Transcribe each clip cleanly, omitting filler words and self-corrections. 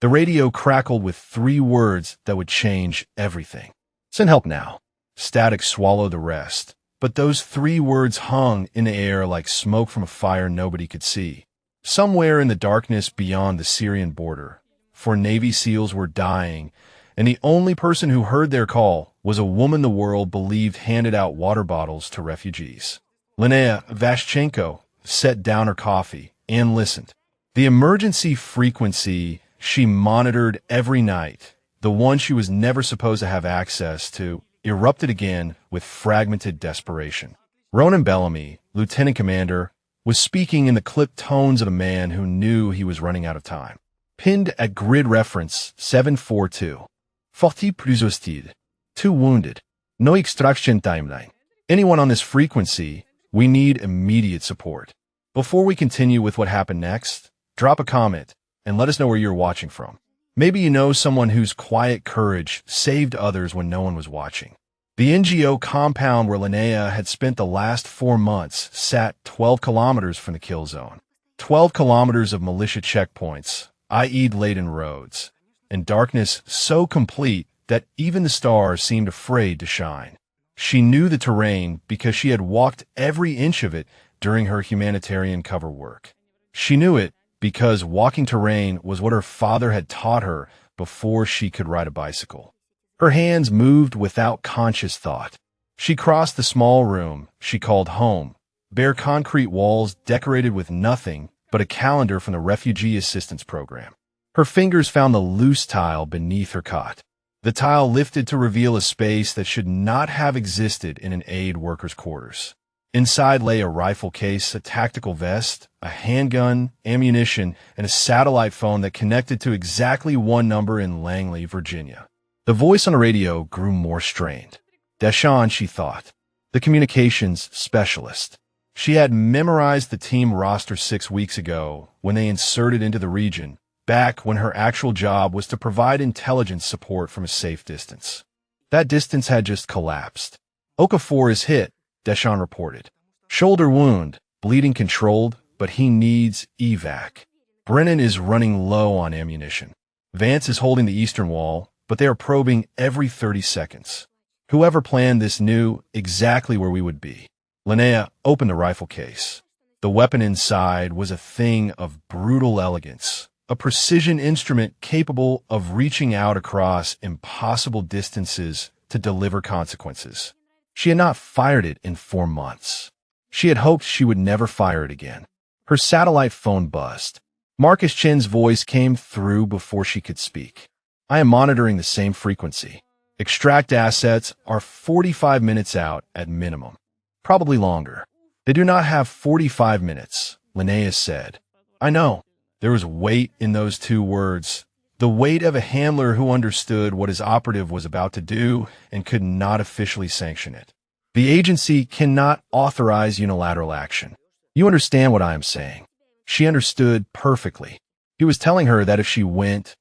The radio crackled with 3 words that would change everything. "Send help now." Static swallowed the rest, but those 3 words hung in the air like smoke from a fire nobody could see. Somewhere in the darkness beyond the Syrian border, 4 Navy SEALs were dying, and the only person who heard their call was a woman the world believed handed out water bottles to refugees. Linnea Vashchenko set down her coffee and listened. The emergency frequency she monitored every night, the one she was never supposed to have access to, erupted again with fragmented desperation. Ronan Bellamy, lieutenant commander, was speaking in the clipped tones of a man who knew he was running out of time. Pinned at grid reference 742. Forti plus hostile. 2 wounded. No extraction timeline. Anyone on this frequency, we need immediate support. Before we continue with what happened next, drop a comment and let us know where you're watching from. Maybe you know someone whose quiet courage saved others when no one was watching. The NGO compound where Linnea had spent the last 4 months sat 12 kilometers from the kill zone. 12 kilometers of militia checkpoints, IED-laden roads, and darkness so complete that even the stars seemed afraid to shine. She knew the terrain because she had walked every inch of it during her humanitarian cover work. She knew it because walking terrain was what her father had taught her before she could ride a bicycle. Her hands moved without conscious thought. She crossed the small room she called home, bare concrete walls decorated with nothing but a calendar from the Refugee Assistance Program. Her fingers found the loose tile beneath her cot. The tile lifted to reveal a space that should not have existed in an aid worker's quarters. Inside lay a rifle case, a tactical vest, a handgun, ammunition, and a satellite phone that connected to exactly 1 number in Langley, Virginia. The voice on the radio grew more strained. Deshawn, she thought, the communications specialist. She had memorized the team roster 6 weeks ago when they inserted into the region, back when her actual job was to provide intelligence support from a safe distance. That distance had just collapsed. Okafor is hit, Deshawn reported. Shoulder wound, bleeding controlled, but he needs evac. Brennan is running low on ammunition. Vance is holding the eastern wall, but they are probing every 30 seconds. Whoever planned this knew exactly where we would be. Linnea opened the rifle case. The weapon inside was a thing of brutal elegance, a precision instrument capable of reaching out across impossible distances to deliver consequences. She had not fired it in 4 months. She had hoped she would never fire it again. Her satellite phone buzzed. Marcus Chen's voice came through before she could speak. "I am monitoring the same frequency. Extract assets are 45 minutes out at minimum. Probably longer." "They do not have 45 minutes, Linnea said. "I know." There was weight in those 2 words, the weight of a handler who understood what his operative was about to do and could not officially sanction it. "The agency cannot authorize unilateral action. You understand what I am saying." She understood perfectly. He was telling her that if she went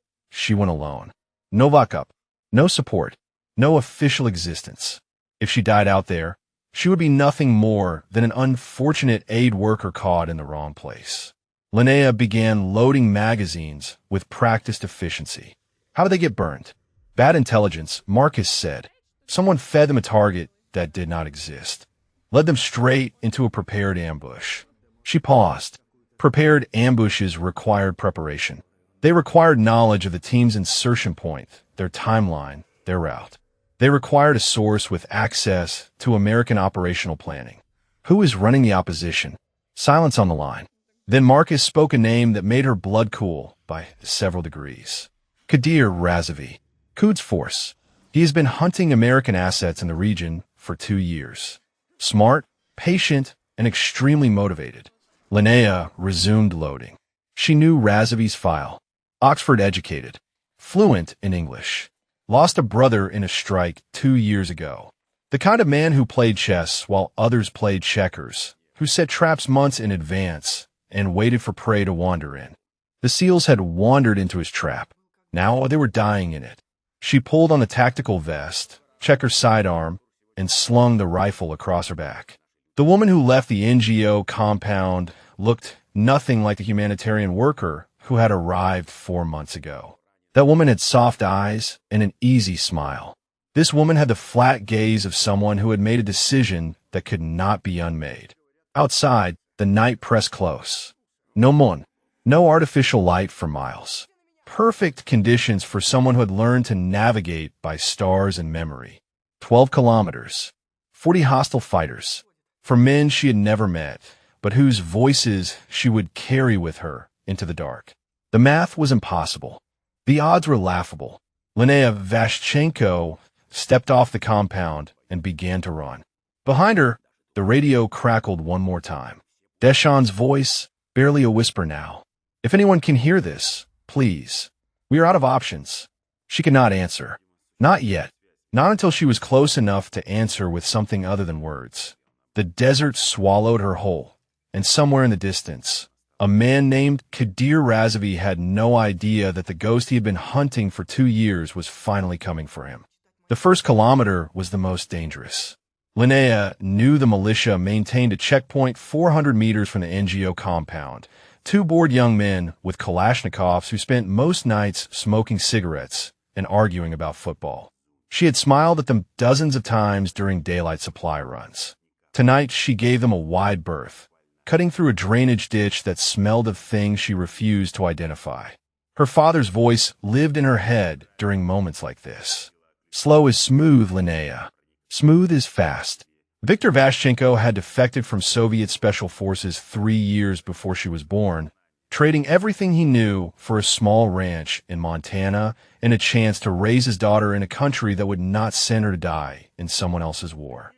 alone. No backup, no support, no official existence. If she died out there, she would be nothing more than an unfortunate aid worker caught in the wrong place. Linnea began loading magazines with practiced efficiency. How did they get burned? Bad intelligence, Marcus said. Someone fed them a target that did not exist. Led them straight into a prepared ambush. She paused. Prepared ambushes required preparation. They required knowledge of the team's insertion point, their timeline, their route. They required a source with access to American operational planning. Who is running the opposition? Silence on the line. Then Marcus spoke a name that made her blood cool by several degrees. Kadir Razavi. Quds Force. He has been hunting American assets in the region for 2 years. Smart, patient, and extremely motivated. Linnea resumed loading. She knew Razavi's file. Oxford educated. Fluent in English. Lost a brother in a strike 2 years ago. The kind of man who played chess while others played checkers, who set traps months in advance and waited for prey to wander in. The SEALs had wandered into his trap. Now they were dying in it. She pulled on the tactical vest, checked her sidearm, and slung the rifle across her back. The woman who left the NGO compound looked nothing like the humanitarian worker who had arrived 4 months ago. That woman had soft eyes and an easy smile. This woman had the flat gaze of someone who had made a decision that could not be unmade. Outside, the night pressed close. No moon, no artificial light for miles. Perfect conditions for someone who had learned to navigate by stars and memory. 12 kilometers. 40 hostile fighters. For men she had never met, but whose voices she would carry with her into the dark. The math was impossible. The odds were laughable. Linnea Vashchenko stepped off the compound and began to run. Behind her, the radio crackled one more time. Deschamps' voice, barely a whisper now. If anyone can hear this, please. We are out of options. She could not answer. Not yet. Not until she was close enough to answer with something other than words. The desert swallowed her whole, and somewhere in the distance, a man named Kadir Razavi had no idea that the ghost he had been hunting for 2 years was finally coming for him. The first kilometer was the most dangerous. Linnea knew the militia maintained a checkpoint 400 meters from the NGO compound. 2 bored young men with Kalashnikovs who spent most nights smoking cigarettes and arguing about football. She had smiled at them dozens of times during daylight supply runs. Tonight she gave them a wide berth, cutting through a drainage ditch that smelled of things she refused to identify. Her father's voice lived in her head during moments like this. Slow is smooth, Linnea. Smooth is fast. Viktor Vashchenko had defected from Soviet Special Forces 3 years before she was born, trading everything he knew for a small ranch in Montana and a chance to raise his daughter in a country that would not send her to die in someone else's war.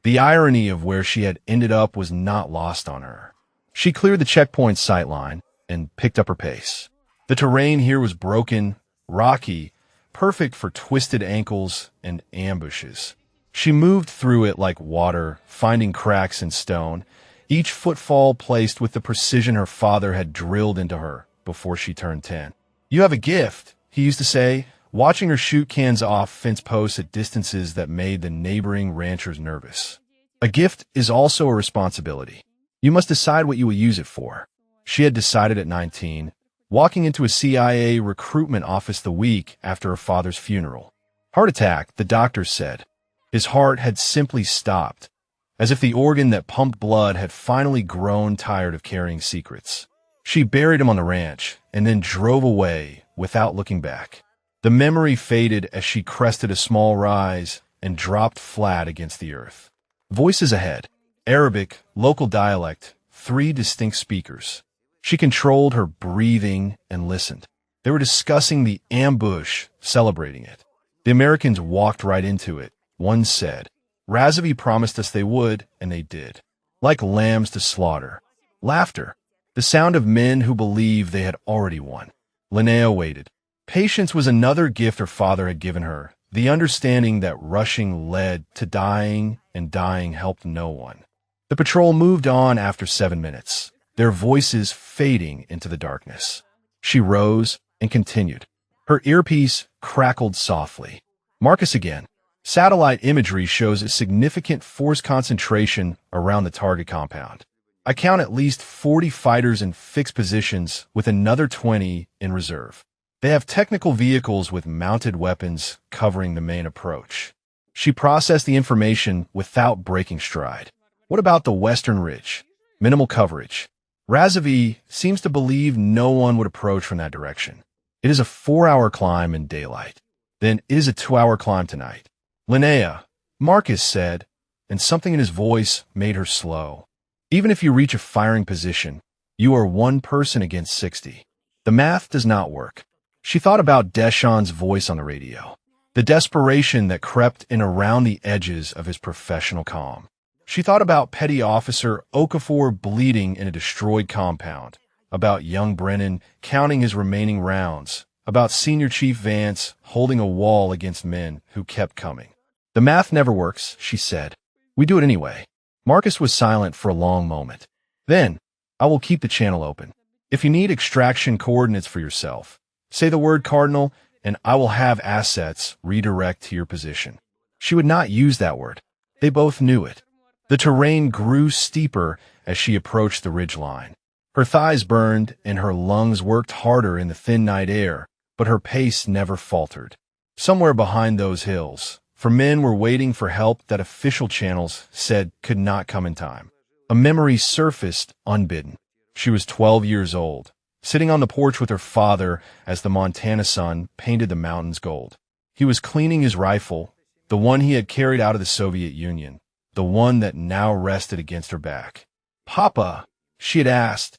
The irony of where she had ended up was not lost on her. She cleared the checkpoint sightline and picked up her pace. The terrain here was broken, rocky, perfect for twisted ankles and ambushes. She moved through it like water, finding cracks in stone, each footfall placed with the precision her father had drilled into her before she turned 10. You have a gift, he used to say, watching her shoot cans off fence posts at distances that made the neighboring ranchers nervous. A gift is also a responsibility. You must decide what you will use it for. She had decided at 19, walking into a CIA recruitment office the week after her father's funeral. Heart attack, the doctors said. His heart had simply stopped, as if the organ that pumped blood had finally grown tired of carrying secrets. She buried him on the ranch and then drove away without looking back. The memory faded as she crested a small rise and dropped flat against the earth. Voices ahead. Arabic, local dialect, 3 distinct speakers. She controlled her breathing and listened. They were discussing the ambush, celebrating it. The Americans walked right into it, one said. Razavi promised us they would, and they did. Like lambs to slaughter. Laughter. The sound of men who believed they had already won. Linnea waited. Patience was another gift her father had given her, the understanding that rushing led to dying, and dying helped no one. The patrol moved on after 7 minutes, their voices fading into the darkness. She rose and continued. Her earpiece crackled softly. Marcus again. Satellite imagery shows a significant force concentration around the target compound. I count at least 40 fighters in fixed positions with another 20 in reserve. They have technical vehicles with mounted weapons covering the main approach. She processed the information without breaking stride. What about the Western Ridge? Minimal coverage. Razavi seems to believe no one would approach from that direction. It is a 4-hour climb in daylight. Then it is a 2-hour climb tonight. Linnea, Marcus said, and something in his voice made her slow. Even if you reach a firing position, you are 1 person against 60. The math does not work. She thought about Deschamps' voice on the radio, the desperation that crept in around the edges of his professional calm. She thought about Petty Officer Okafor bleeding in a destroyed compound, about young Brennan counting his remaining rounds, about Senior Chief Vance holding a wall against men who kept coming. The math never works, she said. We do it anyway. Marcus was silent for a long moment. Then, I will keep the channel open. If you need extraction coordinates for yourself, say the word Cardinal, and I will have assets redirect to your position. She would not use that word. They both knew it. The terrain grew steeper as she approached the ridgeline. Her thighs burned and her lungs worked harder in the thin night air, but her pace never faltered. Somewhere behind those hills, for men were waiting for help that official channels said could not come in time. A memory surfaced unbidden. She was 12 years old, sitting on the porch with her father as the Montana sun painted the mountains gold. He was cleaning his rifle, the one he had carried out of the Soviet Union, the one that now rested against her back. "Papa," she had asked,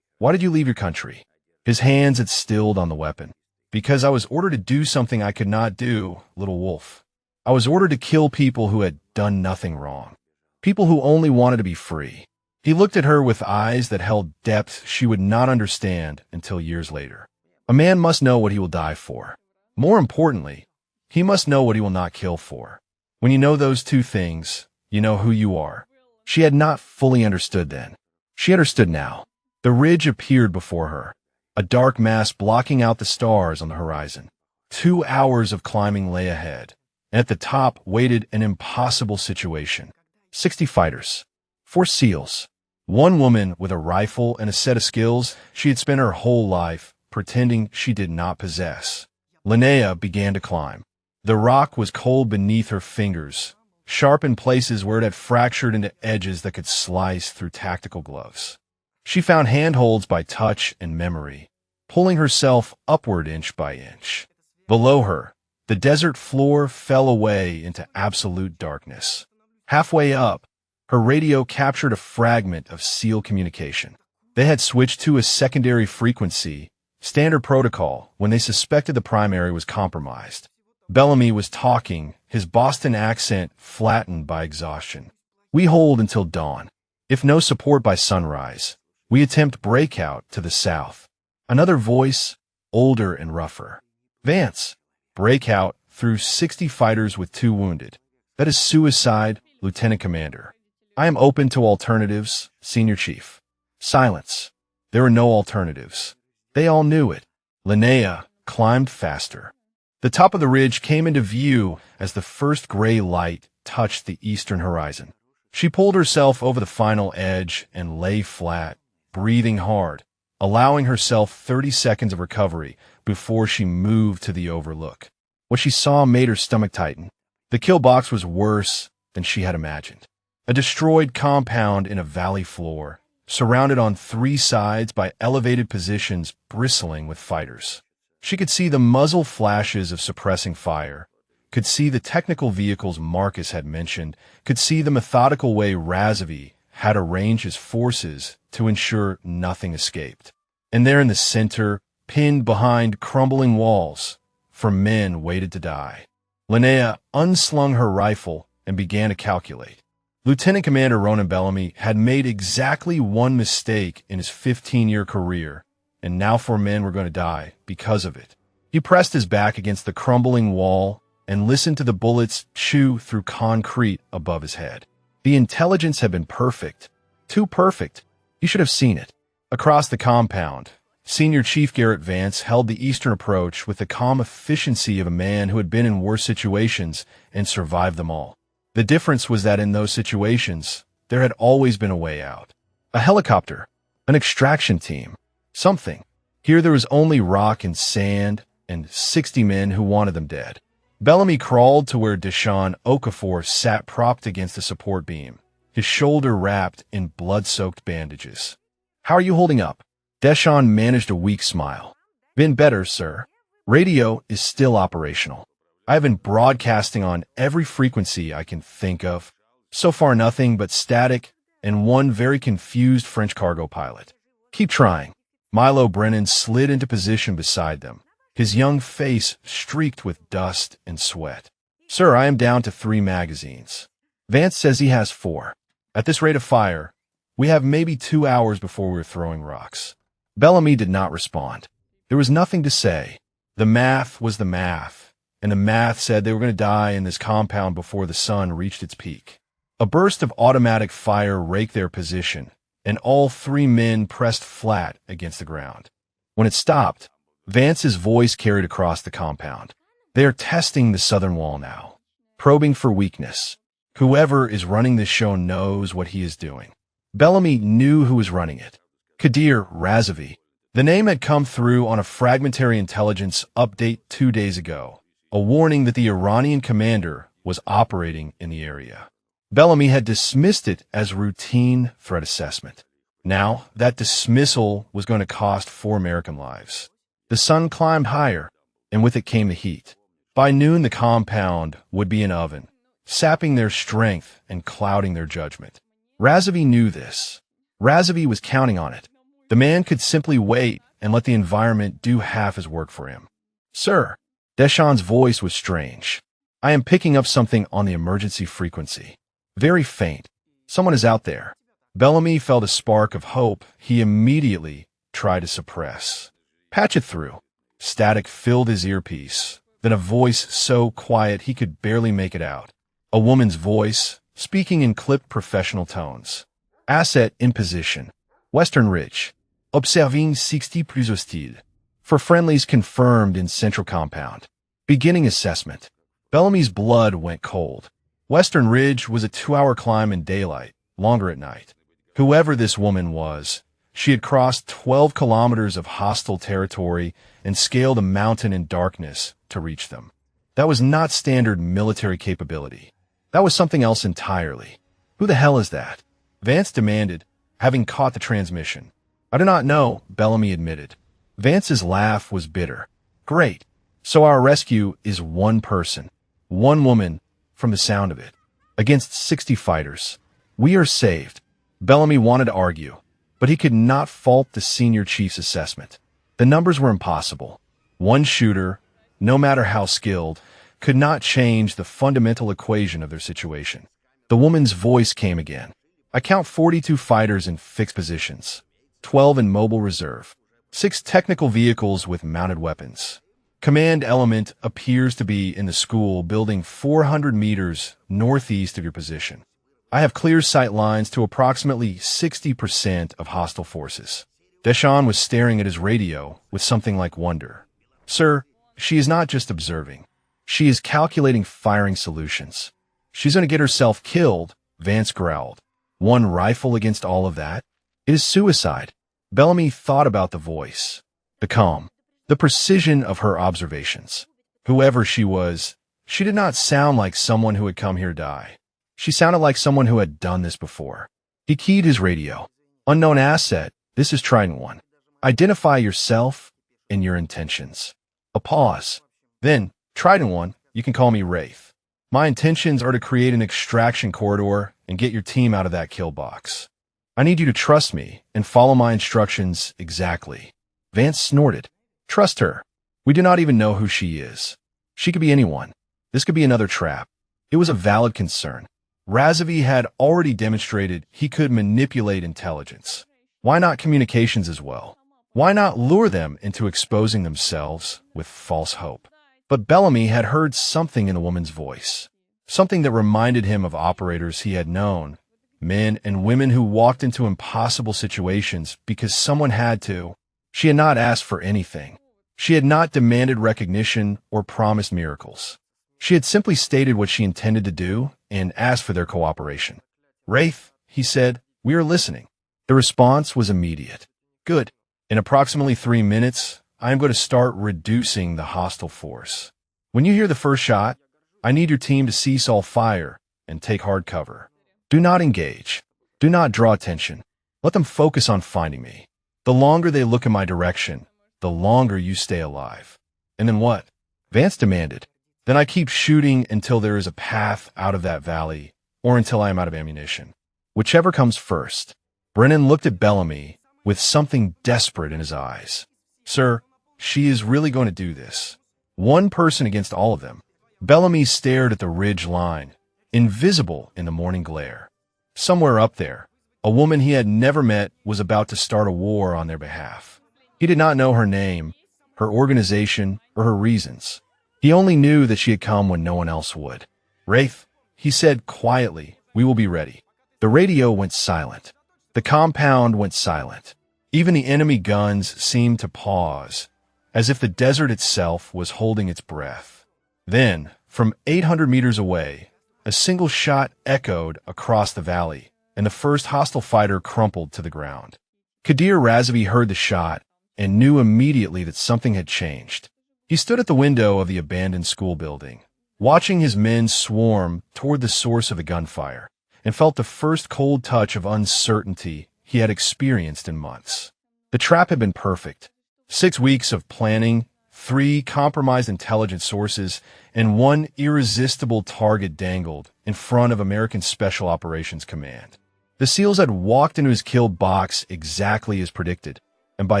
"why did you leave your country?" His hands had stilled on the weapon. "Because I was ordered to do something I could not do, little wolf. I was ordered to kill people who had done nothing wrong. People who only wanted to be free." He looked at her with eyes that held depth she would not understand until years later. A man must know what he will die for. More importantly, he must know what he will not kill for. When you know those two things, you know who you are. She had not fully understood then. She understood now. The ridge appeared before her, a dark mass blocking out the stars on the horizon. 2 hours of climbing lay ahead, and at the top waited an impossible situation. 60 fighters, 4 SEALs, 1 woman with a rifle and a set of skills she had spent her whole life pretending she did not possess. Linnea began to climb. The rock was cold beneath her fingers, sharp in places where it had fractured into edges that could slice through tactical gloves. She found handholds by touch and memory, pulling herself upward inch by inch. Below her, the desert floor fell away into absolute darkness. Halfway up, her radio captured a fragment of SEAL communication. They had switched to a secondary frequency, standard protocol, when they suspected the primary was compromised. Bellamy was talking, his Boston accent flattened by exhaustion. "We hold until dawn. If no support by sunrise, we attempt breakout to the south." Another voice, older and rougher. "Vance, breakout through 60 fighters with 2 wounded. That is suicide, Lieutenant Commander. I am open to alternatives, Senior Chief." Silence. There were no alternatives. They all knew it. Linnea climbed faster. The top of the ridge came into view as the first gray light touched the eastern horizon. She pulled herself over the final edge and lay flat, breathing hard, allowing herself 30 seconds of recovery before she moved to the overlook. What she saw made her stomach tighten. The kill box was worse than she had imagined. A destroyed compound in a valley floor, surrounded on 3 sides by elevated positions bristling with fighters. She could see the muzzle flashes of suppressing fire, could see the technical vehicles Marcus had mentioned, could see the methodical way Razovy had arranged his forces to ensure nothing escaped. And there in the center, pinned behind crumbling walls, for men waited to die. Linnea unslung her rifle and began to calculate. Lieutenant Commander Ronan Bellamy had made exactly 1 mistake in his 15-year career, and now 4 men were going to die because of it. He pressed his back against the crumbling wall and listened to the bullets chew through concrete above his head. The intelligence had been perfect. Too perfect. You should have seen it. Across the compound, Senior Chief Garrett Vance held the eastern approach with the calm efficiency of a man who had been in worse situations and survived them all. The difference was that in those situations, there had always been a way out. A helicopter, an extraction team, something. Here there was only rock and sand and 60 men who wanted them dead. Bellamy crawled to where Deshaun Okafor sat propped against the support beam, his shoulder wrapped in blood-soaked bandages. "How are you holding up?" Deshaun managed a weak smile. "Been better, sir. Radio is still operational. I have been broadcasting on every frequency I can think of. So far nothing but static and 1 very confused French cargo pilot. Keep trying." Milo Brennan slid into position beside them, his young face streaked with dust and sweat. "Sir, I am down to 3 magazines. Vance says he has 4. At this rate of fire, we have maybe 2 hours before we're throwing rocks." Bellamy did not respond. There was nothing to say. The math was the math, and the math said they were going to die in this compound before the sun reached its peak. A burst of automatic fire raked their position, and all 3 men pressed flat against the ground. When it stopped, Vance's voice carried across the compound. "They are testing the southern wall now, probing for weakness. Whoever is running this show knows what he is doing." Bellamy knew who was running it. Kadir Razovy, The name had come through on a fragmentary intelligence update 2 days ago, a warning that the Iranian commander was operating in the area. Bellamy had dismissed it as routine threat assessment. Now, that dismissal was going to cost 4 American lives. The sun climbed higher, and with it came the heat. By noon, the compound would be an oven, sapping their strength and clouding their judgment. Razavi knew this. Razavi was counting on it. The man could simply wait and let the environment do half his work for him. Sir, Deshawn's voice was strange. I am picking up something on the emergency frequency. Very faint. Someone is out there. Bellamy felt a spark of hope he immediately tried to suppress. Patch it through. Static filled his earpiece, then a voice so quiet he could barely make it out. A woman's voice, speaking in clipped professional tones. Asset in position. Western Ridge. Observing 60 plus hostile. For friendlies confirmed in Central Compound. Beginning assessment. Bellamy's blood went cold. Western Ridge was a 2-hour climb in daylight, longer at night. Whoever this woman was, she had crossed 12 kilometers of hostile territory and scaled a mountain in darkness to reach them. That was not standard military capability. That was something else entirely. Who the hell is that? Vance demanded, having caught the transmission. I do not know, Bellamy admitted. Vance's laugh was bitter. Great. So our rescue is one person, one woman, from the sound of it. Against 60 fighters. We are saved. Bellamy wanted to argue, but he could not fault the senior chief's assessment. The numbers were impossible. One shooter, no matter how skilled, could not change the fundamental equation of their situation. The woman's voice came again. I count 42 fighters in fixed positions, 12 in mobile reserve, 6 technical vehicles with mounted weapons. Command element appears to be in the school building 400 meters northeast of your position. I have clear sight lines to approximately 60% of hostile forces. Deshawn was staring at his radio with something like wonder. Sir, she is not just observing. She is calculating firing solutions. She's going to get herself killed, Vance growled. One rifle against all of that? It is suicide. Bellamy thought about the voice, the calm, the precision of her observations. Whoever she was, she did not sound like someone who had come here to die. She sounded like someone who had done this before. He keyed his radio. Unknown asset, this is Trident 1. Identify yourself and your intentions. A pause. Then, Trident 1, you can call me Wraith. My intentions are to create an extraction corridor and get your team out of that kill box. I need you to trust me and follow my instructions exactly. Vance snorted. Trust her. We do not even know who she is. She could be anyone. This could be another trap. It was a valid concern. Razavi had already demonstrated he could manipulate intelligence. Why not communications as well? Why not lure them into exposing themselves with false hope? But Bellamy had heard something in the woman's voice, something that reminded him of operators he had known, men and women who walked into impossible situations because someone had to. She had not asked for anything. She had not demanded recognition or promised miracles. She had simply stated what she intended to do and asked for their cooperation. Wraith, he said, we are listening. The response was immediate. Good. In approximately 3 minutes, I am going to start reducing the hostile force. When you hear the first shot, I need your team to cease all fire and take hard cover. Do not engage. Do not draw attention. Let them focus on finding me. The longer they look in my direction, the longer you stay alive. And then what? Vance demanded. Then I keep shooting until there is a path out of that valley, or until I am out of ammunition. Whichever comes first. Brennan looked at Bellamy with something desperate in his eyes. Sir, she is really going to do this. One person against all of them. Bellamy stared at the ridge line, invisible in the morning glare. Somewhere up there, a woman he had never met was about to start a war on their behalf. He did not know her name, her organization, or her reasons. He only knew that she had come when no one else would. Wraith, he said quietly, we will be ready. The radio went silent. The compound went silent. Even the enemy guns seemed to pause, as if the desert itself was holding its breath. Then, from 800 meters away, a single shot echoed across the valley, and the first hostile fighter crumpled to the ground. Kadir Razavi heard the shot and knew immediately that something had changed. He stood at the window of the abandoned school building, watching his men swarm toward the source of the gunfire, and felt the first cold touch of uncertainty he had experienced in months. The trap had been perfect. 6 weeks of planning, 3 compromised intelligence sources, and 1 irresistible target dangled in front of American Special Operations Command. The SEALs had walked into his kill box exactly as predicted, and by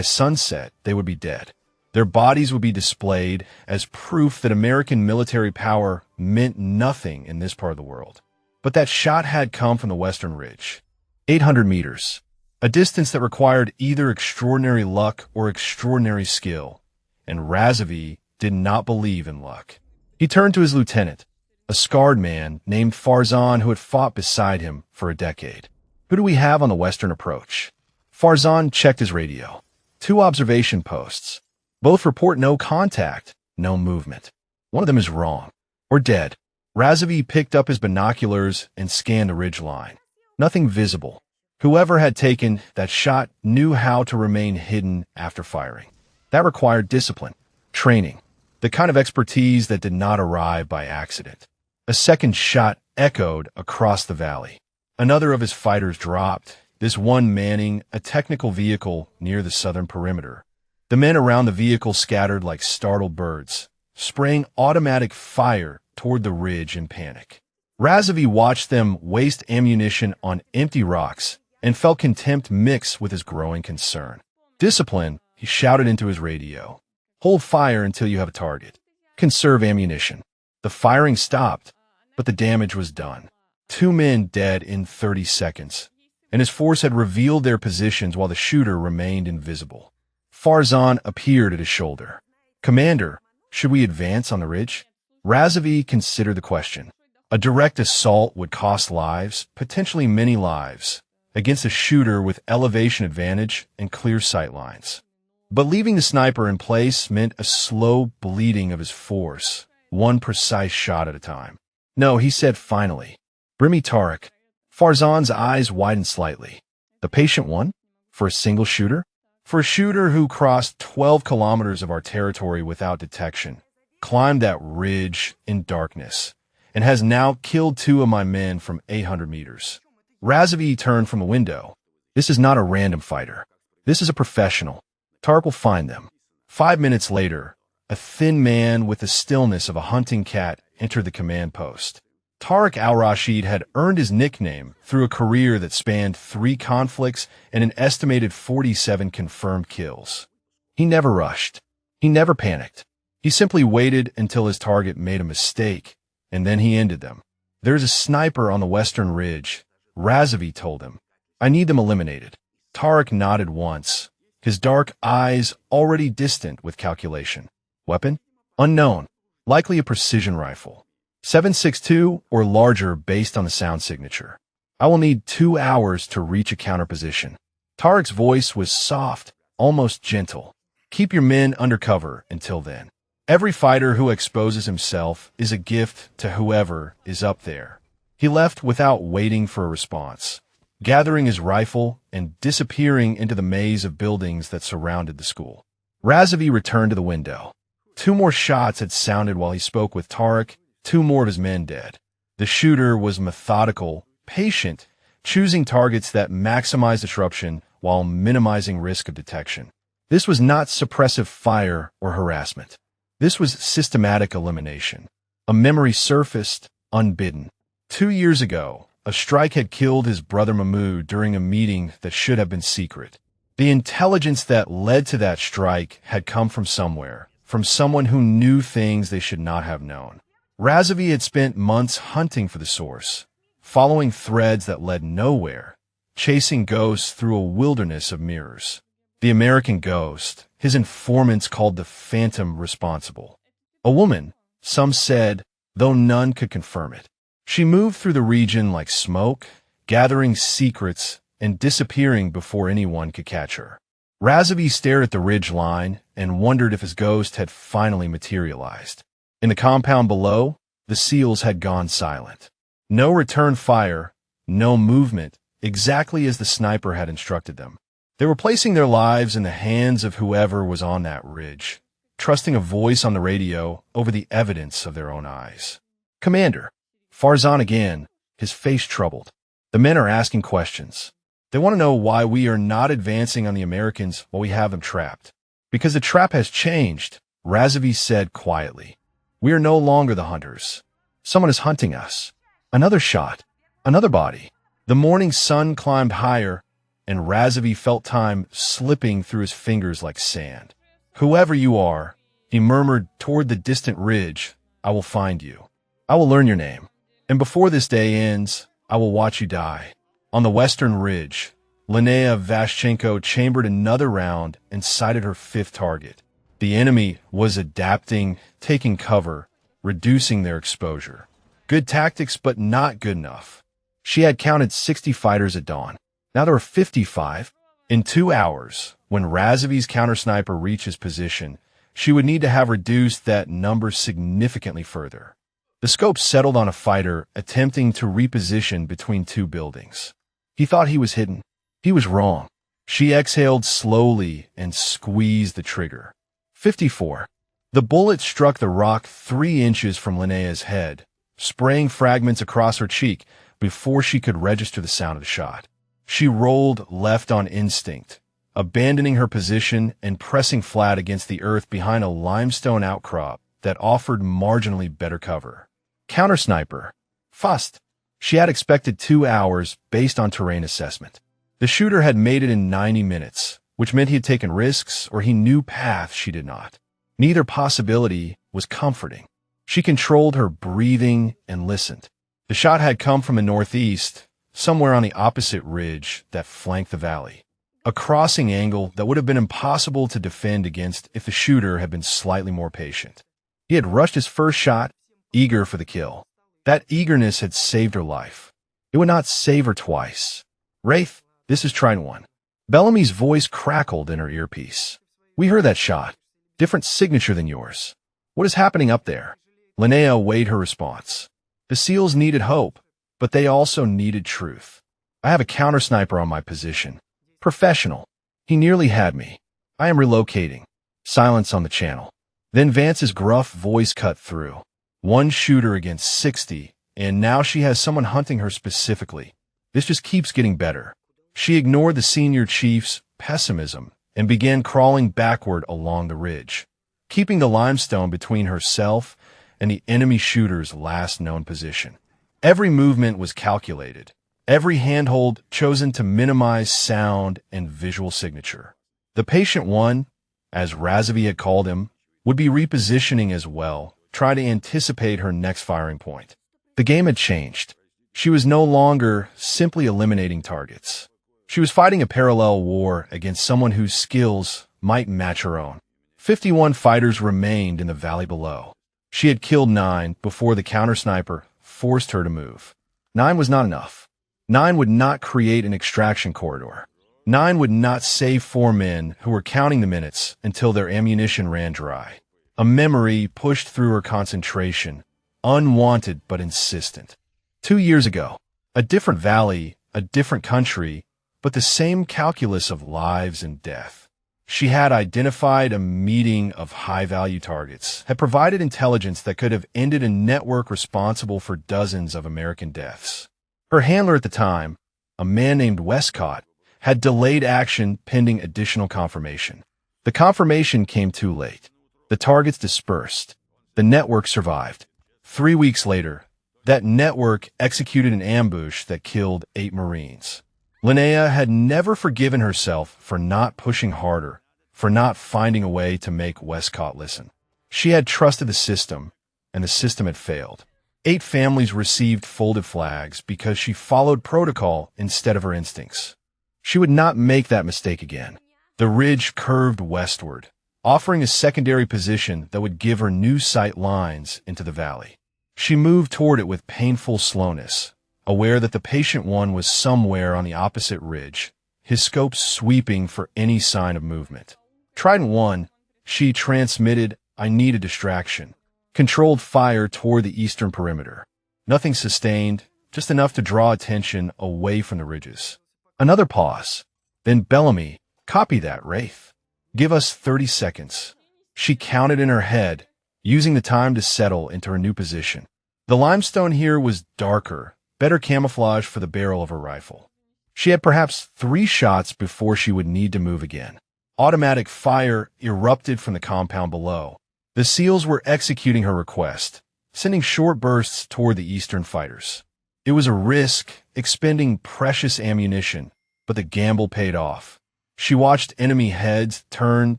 sunset they would be dead. Their bodies would be displayed as proof that American military power meant nothing in this part of the world. But that shot had come from the Western Ridge. 800 meters. A distance that required either extraordinary luck or extraordinary skill, and Razavi did not believe in luck. He turned to his lieutenant, a scarred man named Farzan who had fought beside him for a decade. "Who do we have on the western approach?" Farzan checked his radio. 2 observation posts. Both report no contact, no movement. One of them is wrong, or dead. Razavi picked up his binoculars and scanned the ridge line. Nothing visible. Whoever had taken that shot knew how to remain hidden after firing. That required discipline, training, the kind of expertise that did not arrive by accident. A second shot echoed across the valley. Another of his fighters dropped, this one manning a technical vehicle near the southern perimeter. The men around the vehicle scattered like startled birds, spraying automatic fire toward the ridge in panic. Razavi watched them waste ammunition on empty rocks and felt contempt mix with his growing concern. "Discipline," he shouted into his radio. "Hold fire until you have a target. Conserve ammunition." The firing stopped, but the damage was done. 2 men dead in 30 seconds, and his force had revealed their positions while the shooter remained invisible. Farzan appeared at his shoulder. "Commander, should we advance on the ridge?" Razavi considered the question. A direct assault would cost lives, potentially many lives, against a shooter with elevation advantage and clear sight lines. But leaving the sniper in place meant a slow bleeding of his force, 1 precise shot at a time. "No," he said finally. "Bring me Tarek." Farzan's eyes widened slightly. "The patient one? For a single shooter?" "For a shooter who crossed 12 kilometers of our territory without detection, climbed that ridge in darkness, and has now killed 2 of my men from 800 meters. Razavi turned from the window. "This is not a random fighter. This is a professional. Tarek will find them." 5 minutes later, a thin man with the stillness of a hunting cat entered the command post. Tarek al-Rashid had earned his nickname through a career that spanned 3 conflicts and an estimated 47 confirmed kills. He never rushed. He never panicked. He simply waited until his target made a mistake, and then he ended them. "There's a sniper on the western ridge," Razavi told him. "I need them eliminated." Tarek nodded once, his dark eyes already distant with calculation. "Weapon? Unknown. Likely a precision rifle. 7.62 or larger based on the sound signature. I will need 2 hours to reach a counter position." Tarek's voice was soft, almost gentle. "Keep your men under cover until then. Every fighter who exposes himself is a gift to whoever is up there." He left without waiting for a response, gathering his rifle and disappearing into the maze of buildings that surrounded the school. Razavi returned to the window. 2 more shots had sounded while he spoke with Tarek, 2 more of his men dead. The shooter was methodical, patient, choosing targets that maximize disruption while minimizing risk of detection. This was not suppressive fire or harassment. This was systematic elimination. A memory surfaced, unbidden. 2 years ago, a strike had killed his brother Mahmoud during a meeting that should have been secret. The intelligence that led to that strike had come from somewhere, from someone who knew things they should not have known. Razavi had spent months hunting for the source, following threads that led nowhere, chasing ghosts through a wilderness of mirrors. The American ghost, his informants called the phantom responsible. A woman, some said, though none could confirm it. She moved through the region like smoke, gathering secrets and disappearing before anyone could catch her. Razavi stared at the ridge line and wondered if his ghost had finally materialized. In the compound below, the SEALs had gone silent. No return fire, no movement, exactly as the sniper had instructed them. They were placing their lives in the hands of whoever was on that ridge, trusting a voice on the radio over the evidence of their own eyes. Commander, Farzan again, his face troubled. The men are asking questions. They want to know why we are not advancing on the Americans while we have them trapped. Because the trap has changed, Razavi said quietly. We are no longer the hunters. Someone is hunting us. Another shot. Another body. The morning sun climbed higher, and Razavi felt time slipping through his fingers like sand. Whoever you are, he murmured toward the distant ridge, I will find you. I will learn your name. And before this day ends, I will watch you die. On the western ridge, Linnea Vashchenko chambered another round and sighted her fifth target. The enemy was adapting, taking cover, reducing their exposure. Good tactics, but not good enough. She had counted 60 fighters at dawn. Now there were 55. In 2 hours, when Razavi's countersniper reached his position, she would need to have reduced that number significantly further. The scope settled on a fighter attempting to reposition between two buildings. He thought he was hidden. He was wrong. She exhaled slowly and squeezed the trigger. 54. The bullet struck the rock 3 inches from Linnea's head, spraying fragments across her cheek before she could register the sound of the shot. She rolled left on instinct, abandoning her position and pressing flat against the earth behind a limestone outcrop that offered marginally better cover. Countersniper. Fust. She had expected 2 hours based on terrain assessment. The shooter had made it in 90 minutes, which meant he had taken risks or he knew paths she did not. Neither possibility was comforting. She controlled her breathing and listened. The shot had come from the northeast, somewhere on the opposite ridge that flanked the valley. A crossing angle that would have been impossible to defend against if the shooter had been slightly more patient. He had rushed his first shot, eager for the kill. That eagerness had saved her life. It would not save her twice. Wraith, this is Trident 1. Bellamy's voice crackled in her earpiece. We heard that shot. Different signature than yours. What is happening up there? Linnea weighed her response. The SEALs needed hope, but they also needed truth. I have a counter-sniper on my position. Professional. He nearly had me. I am relocating. Silence on the channel. Then Vance's gruff voice cut through. 1 shooter against 60, and now she has someone hunting her specifically. This just keeps getting better. She ignored the senior chief's pessimism and began crawling backward along the ridge, keeping the limestone between herself and the enemy shooter's last known position. Every movement was calculated, every handhold chosen to minimize sound and visual signature. The Patient One, as Razavi had called him, would be repositioning as well, trying to anticipate her next firing point. The game had changed. She was no longer simply eliminating targets. She was fighting a parallel war against someone whose skills might match her own. 51 fighters remained in the valley below. She had killed 9 before the counter-sniper forced her to move. 9 was not enough. 9 would not create an extraction corridor. 9 would not save 4 men who were counting the minutes until their ammunition ran dry. A memory pushed through her concentration, unwanted but insistent. 2 years ago, a different valley, a different country, but the same calculus of lives and death. She had identified a meeting of high-value targets, had provided intelligence that could have ended a network responsible for dozens of American deaths. Her handler at the time, a man named Westcott, had delayed action pending additional confirmation. The confirmation came too late. The targets dispersed. The network survived. 3 weeks later, that network executed an ambush that killed 8 Marines. Linnea had never forgiven herself for not pushing harder, for not finding a way to make Westcott listen. She had trusted the system, and the system had failed. 8 families received folded flags because she followed protocol instead of her instincts. She would not make that mistake again. The ridge curved westward, offering a secondary position that would give her new sight lines into the valley. She moved toward it with painful slowness, aware that the Patient One was somewhere on the opposite ridge, his scope sweeping for any sign of movement. Trident 1, she transmitted, I need a distraction. Controlled fire toward the eastern perimeter. Nothing sustained, just enough to draw attention away from the ridges. Another pause. Then Bellamy, Copy that, Wraith. Give us 30 seconds. She counted in her head, using the time to settle into her new position. The limestone here was darker, better camouflage for the barrel of her rifle. She had perhaps 3 shots before she would need to move again. Automatic fire erupted from the compound below. The SEALs were executing her request, sending short bursts toward the Eastern fighters. It was a risk, expending precious ammunition, but the gamble paid off. She watched enemy heads turn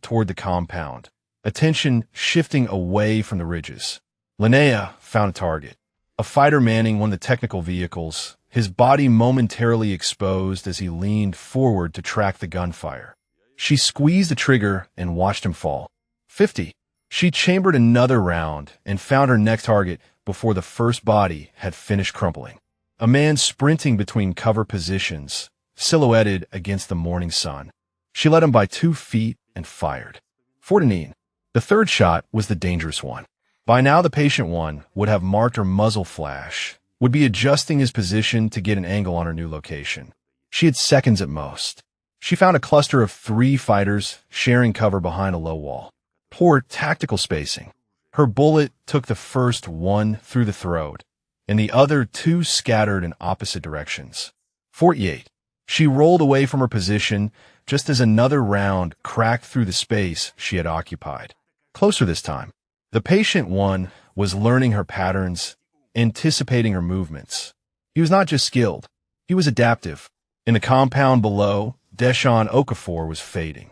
toward the compound, attention shifting away from the ridges. Linnea found a target. A fighter manning one of the technical vehicles, his body momentarily exposed as he leaned forward to track the gunfire. She squeezed the trigger and watched him fall. 50. She chambered another round and found her next target before the first body had finished crumpling. A man sprinting between cover positions, silhouetted against the morning sun. She led him by 2 feet and fired. 49. The third shot was the dangerous one. By now the patient one would have marked her muzzle flash, would be adjusting his position to get an angle on her new location. She had seconds at most. She found a cluster of 3 fighters sharing cover behind a low wall. Poor tactical spacing. Her bullet took the first one through the throat, and the other 2 scattered in opposite directions. 48. She rolled away from her position just as another round cracked through the space she had occupied. Closer this time. The patient one was learning her patterns, anticipating her movements. He was not just skilled, he was adaptive. In the compound below, Deshaun Okafor was fading.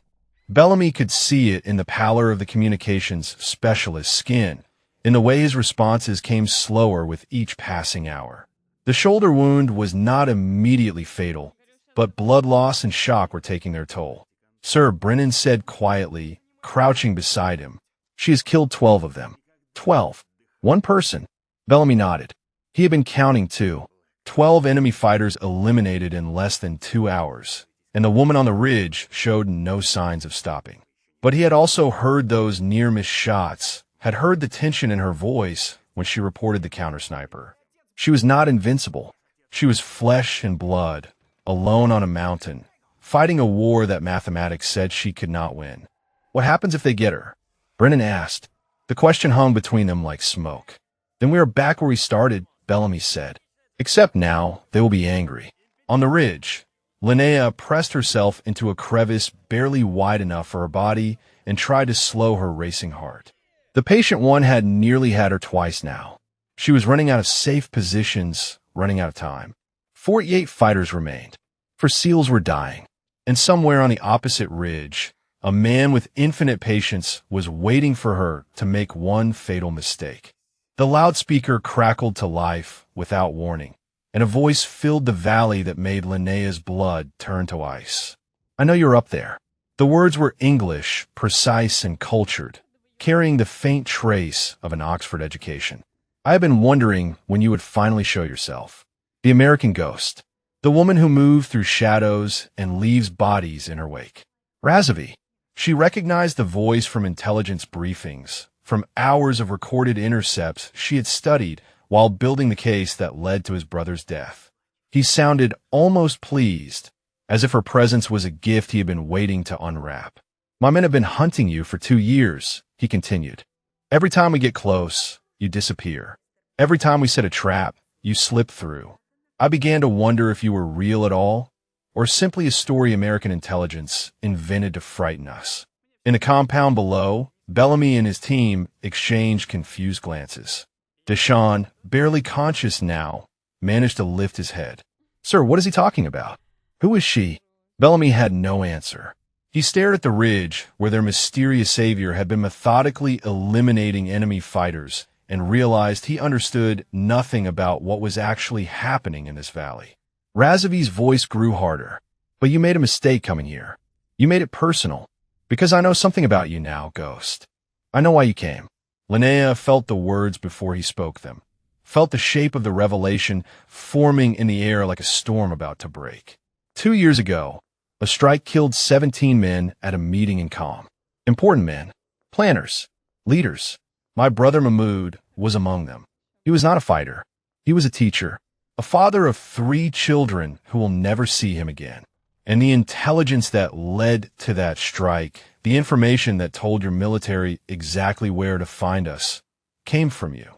Bellamy could see it in the pallor of the communications specialist's skin, in the way his responses came slower with each passing hour. The shoulder wound was not immediately fatal, but blood loss and shock were taking their toll. Sir, Brennan said quietly, crouching beside him. She has killed 12 of them. 12. One person. Bellamy nodded. He had been counting too. 12 enemy fighters eliminated in less than 2 hours, and the woman on the ridge showed no signs of stopping. But he had also heard those near-miss shots, had heard the tension in her voice when she reported the counter-sniper. She was not invincible. She was flesh and blood, alone on a mountain, fighting a war that mathematics said she could not win. What happens if they get her? Brennan asked. The question hung between them like smoke. Then we are back where we started, Bellamy said. Except now, they will be angry. On the ridge, Linnea pressed herself into a crevice barely wide enough for her body and tried to slow her racing heart. The patient one had nearly had her twice now. She was running out of safe positions, running out of time. 48 fighters remained, for SEALs were dying. And somewhere on the opposite ridge, a man with infinite patience was waiting for her to make one fatal mistake. The loudspeaker crackled to life without warning, and a voice filled the valley that made Linnea's blood turn to ice. I know you're up there. The words were English, precise and cultured, carrying the faint trace of an Oxford education. I have been wondering when you would finally show yourself. The American ghost, the woman who moved through shadows and leaves bodies in her wake. Razavi. She recognized the voice from intelligence briefings, from hours of recorded intercepts she had studied while building the case that led to his brother's death. He sounded almost pleased, as if her presence was a gift he had been waiting to unwrap. My men have been hunting you for 2 years, he continued. Every time we get close, you disappear. Every time we set a trap, you slip through. I began to wonder if you were real at all, or simply a story American intelligence invented to frighten us. In the compound below, Bellamy and his team exchanged confused glances. Deshaun, barely conscious now, managed to lift his head. Sir, what is he talking about? Who is she? Bellamy had no answer. He stared at the ridge where their mysterious savior had been methodically eliminating enemy fighters and realized he understood nothing about what was actually happening in this valley. Razavi's voice grew harder. But you made a mistake coming here. You made it personal. Because I know something about you now, Ghost. I know why you came. Linnea felt the words before he spoke them, felt the shape of the revelation forming in the air like a storm about to break. 2 years ago, a strike killed 17 men at a meeting in Qom. Important men, planners, leaders. My brother Mahmoud was among them. He was not a fighter. He was a teacher, a father of 3 children who will never see him again. And the intelligence that led to that strike, the information that told your military exactly where to find us, came from you.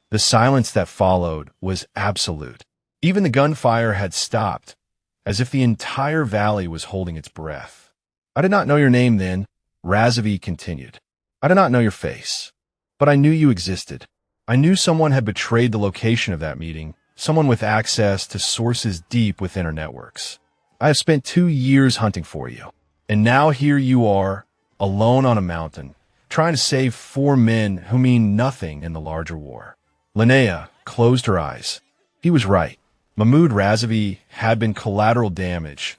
The silence that followed was absolute. Even the gunfire had stopped, as if the entire valley was holding its breath. I did not know your name then, Razvi continued. I did not know your face, but I knew you existed. I knew someone had betrayed the location of that meeting, someone with access to sources deep within our networks. I have spent 2 years hunting for you, and now here you are, alone on a mountain, trying to save 4 men who mean nothing in the larger war. Linnea closed her eyes. He was right. Mahmoud Razvi had been collateral damage,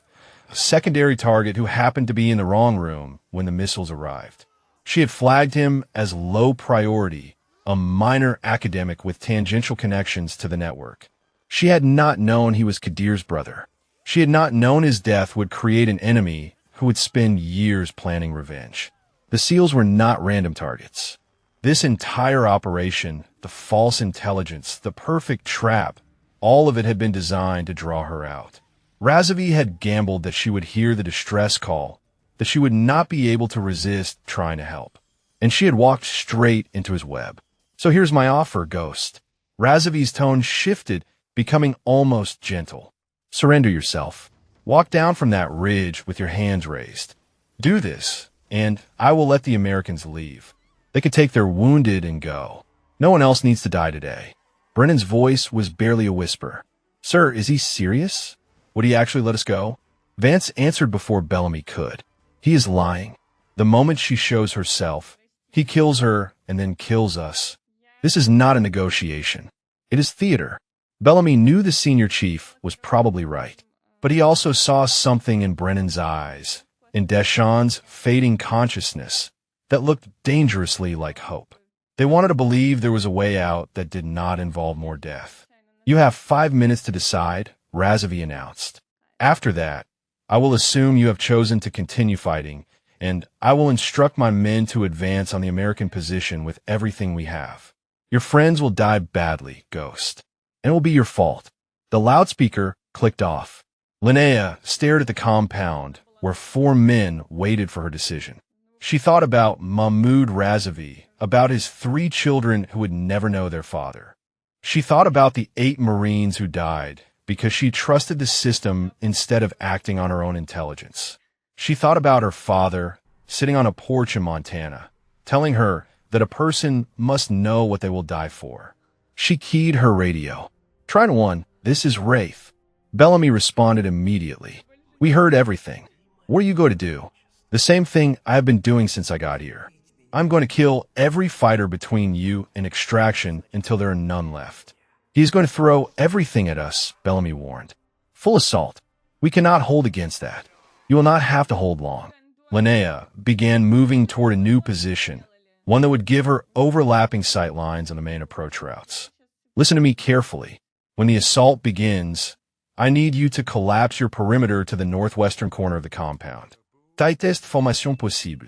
a secondary target who happened to be in the wrong room when the missiles arrived. She had flagged him as low priority, a minor academic with tangential connections to the network. She had not known he was Kadir's brother. She had not known his death would create an enemy who would spend years planning revenge. The SEALs were not random targets. This entire operation, the false intelligence, the perfect trap, all of it had been designed to draw her out. Razvi had gambled that she would hear the distress call, that she would not be able to resist trying to help. And she had walked straight into his web. So here's my offer, Ghost. Razvi's tone shifted, becoming almost gentle. Surrender yourself. Walk down from that ridge with your hands raised. Do this, and I will let the Americans leave. They could take their wounded and go. No one else needs to die today. Brennan's voice was barely a whisper. Sir, is he serious? Would he actually let us go? Vance answered before Bellamy could. He is lying. The moment she shows herself, he kills her and then kills us. This is not a negotiation. It is theater. Bellamy knew the senior chief was probably right, but he also saw something in Brennan's eyes, in Deschamps' fading consciousness, that looked dangerously like hope. They wanted to believe there was a way out that did not involve more death. You have 5 minutes to decide, Razvi announced. After that, I will assume you have chosen to continue fighting, and I will instruct my men to advance on the American position with everything we have. Your friends will die badly, Ghost, and it will be your fault. The loudspeaker clicked off. Linnea stared at the compound, where 4 men waited for her decision. She thought about Mahmoud Razvi, about his 3 children who would never know their father. She thought about the 8 Marines who died because she trusted the system instead of acting on her own intelligence. She thought about her father sitting on a porch in Montana, telling her that a person must know what they will die for. She keyed her radio. Trident 1, this is Wraith. Bellamy responded immediately. We heard everything. What are you going to do? The same thing I have been doing since I got here. I'm going to kill every fighter between you and Extraction until there are none left. He is going to throw everything at us, Bellamy warned. Full assault. We cannot hold against that. You will not have to hold long. Linnea began moving toward a new position, one that would give her overlapping sight lines on the main approach routes. Listen to me carefully. When the assault begins, I need you to collapse your perimeter to the northwestern corner of the compound. Tightest formation possible.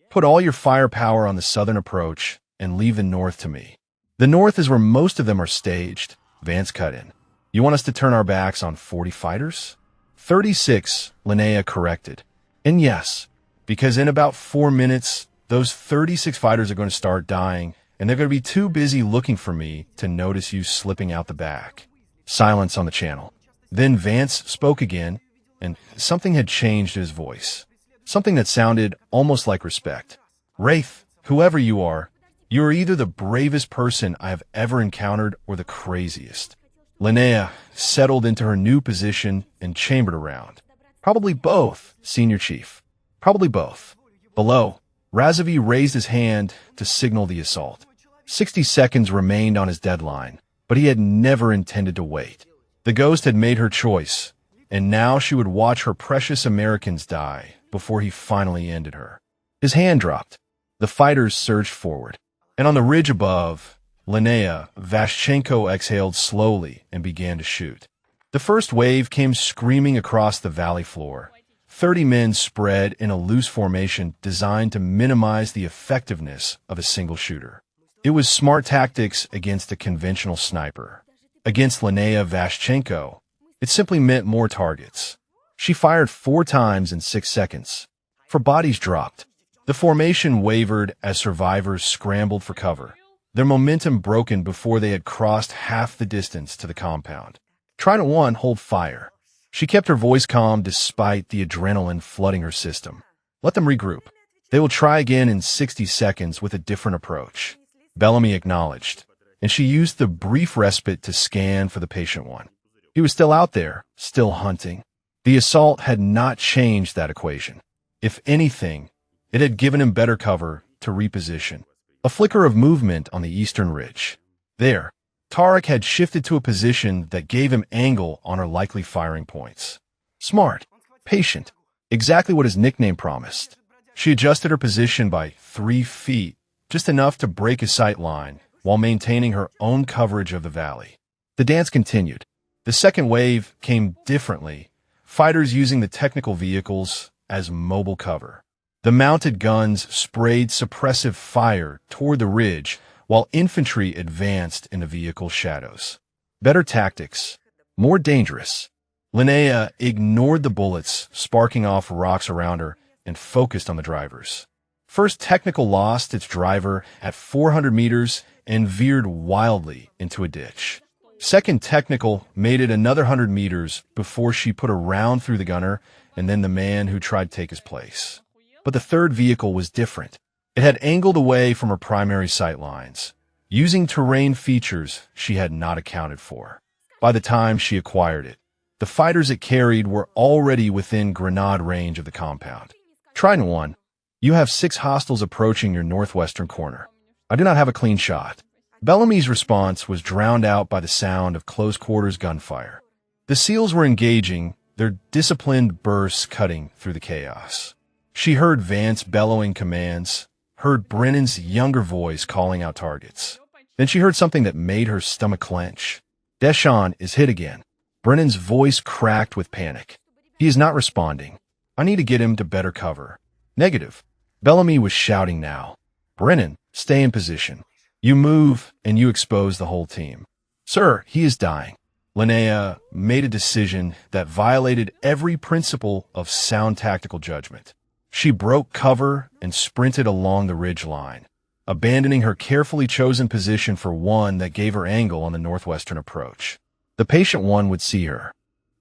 Put all your firepower on the southern approach and leave the north to me. The north is where most of them are staged. Vance cut in. You want us to turn our backs on 40 fighters? 36, Linnea corrected. And yes, because in about 4 minutes, those 36 fighters are going to start dying, and they're going to be too busy looking for me to notice you slipping out the back. Silence on the channel. Then Vance spoke again, and something had changed in his voice. Something that sounded almost like respect. Wraith, whoever you are either the bravest person I have ever encountered or the craziest. Linnea settled into her new position and chambered around. Probably both, Senior Chief. Probably both. Below, Razvi raised his hand to signal the assault. 60 seconds remained on his deadline, but he had never intended to wait. The Ghost had made her choice, and now she would watch her precious Americans die before he finally ended her. His hand dropped. The fighters surged forward. And on the ridge above, Linnea Vashchenko exhaled slowly and began to shoot. The first wave came screaming across the valley floor. 30 men spread in a loose formation designed to minimize the effectiveness of a single shooter. It was smart tactics against a conventional sniper. Against Linnea Vashchenko, it simply meant more targets. She fired 4 times in 6 seconds. 4 bodies dropped. The formation wavered as survivors scrambled for cover, their momentum broken before they had crossed half the distance to the compound. Trident 1, hold fire. She kept her voice calm despite the adrenaline flooding her system. Let them regroup. They will try again in 60 seconds with a different approach. Bellamy acknowledged, and she used the brief respite to scan for the patient 1. He was still out there, still hunting. The assault had not changed that equation. If anything, it had given him better cover to reposition. A flicker of movement on the eastern ridge. There, Tarek had shifted to a position that gave him angle on her likely firing points. Smart, patient, exactly what his nickname promised. She adjusted her position by 3 feet, just enough to break his sight line, while maintaining her own coverage of the valley. The dance continued. The second wave came differently, fighters using the technical vehicles as mobile cover. The mounted guns sprayed suppressive fire toward the ridge, while infantry advanced in the vehicle's shadows. Better tactics, more dangerous. Linnea ignored the bullets sparking off rocks around her and focused on the drivers. First Technical lost its driver at 400 meters and veered wildly into a ditch. Second Technical made it another 100 meters before she put a round through the gunner and then the man who tried to take his place. But the third vehicle was different. It had angled away from her primary sight lines, using terrain features she had not accounted for. By the time she acquired it, the fighters it carried were already within grenade range of the compound. Trident 1, you have 6 hostiles approaching your northwestern corner. I do not have a clean shot. Bellamy's response was drowned out by the sound of close-quarters gunfire. The SEALs were engaging, their disciplined bursts cutting through the chaos. She heard Vance bellowing commands, heard Brennan's younger voice calling out targets. Then she heard something that made her stomach clench. Deshawn is hit again. Brennan's voice cracked with panic. He is not responding. I need to get him to better cover. Negative. Bellamy was shouting now. Brennan, stay in position. You move, and you expose the whole team. Sir, he is dying. Linnea made a decision that violated every principle of sound tactical judgment. She broke cover and sprinted along the ridge line, abandoning her carefully chosen position for one that gave her angle on the northwestern approach. The patient 1 would see her.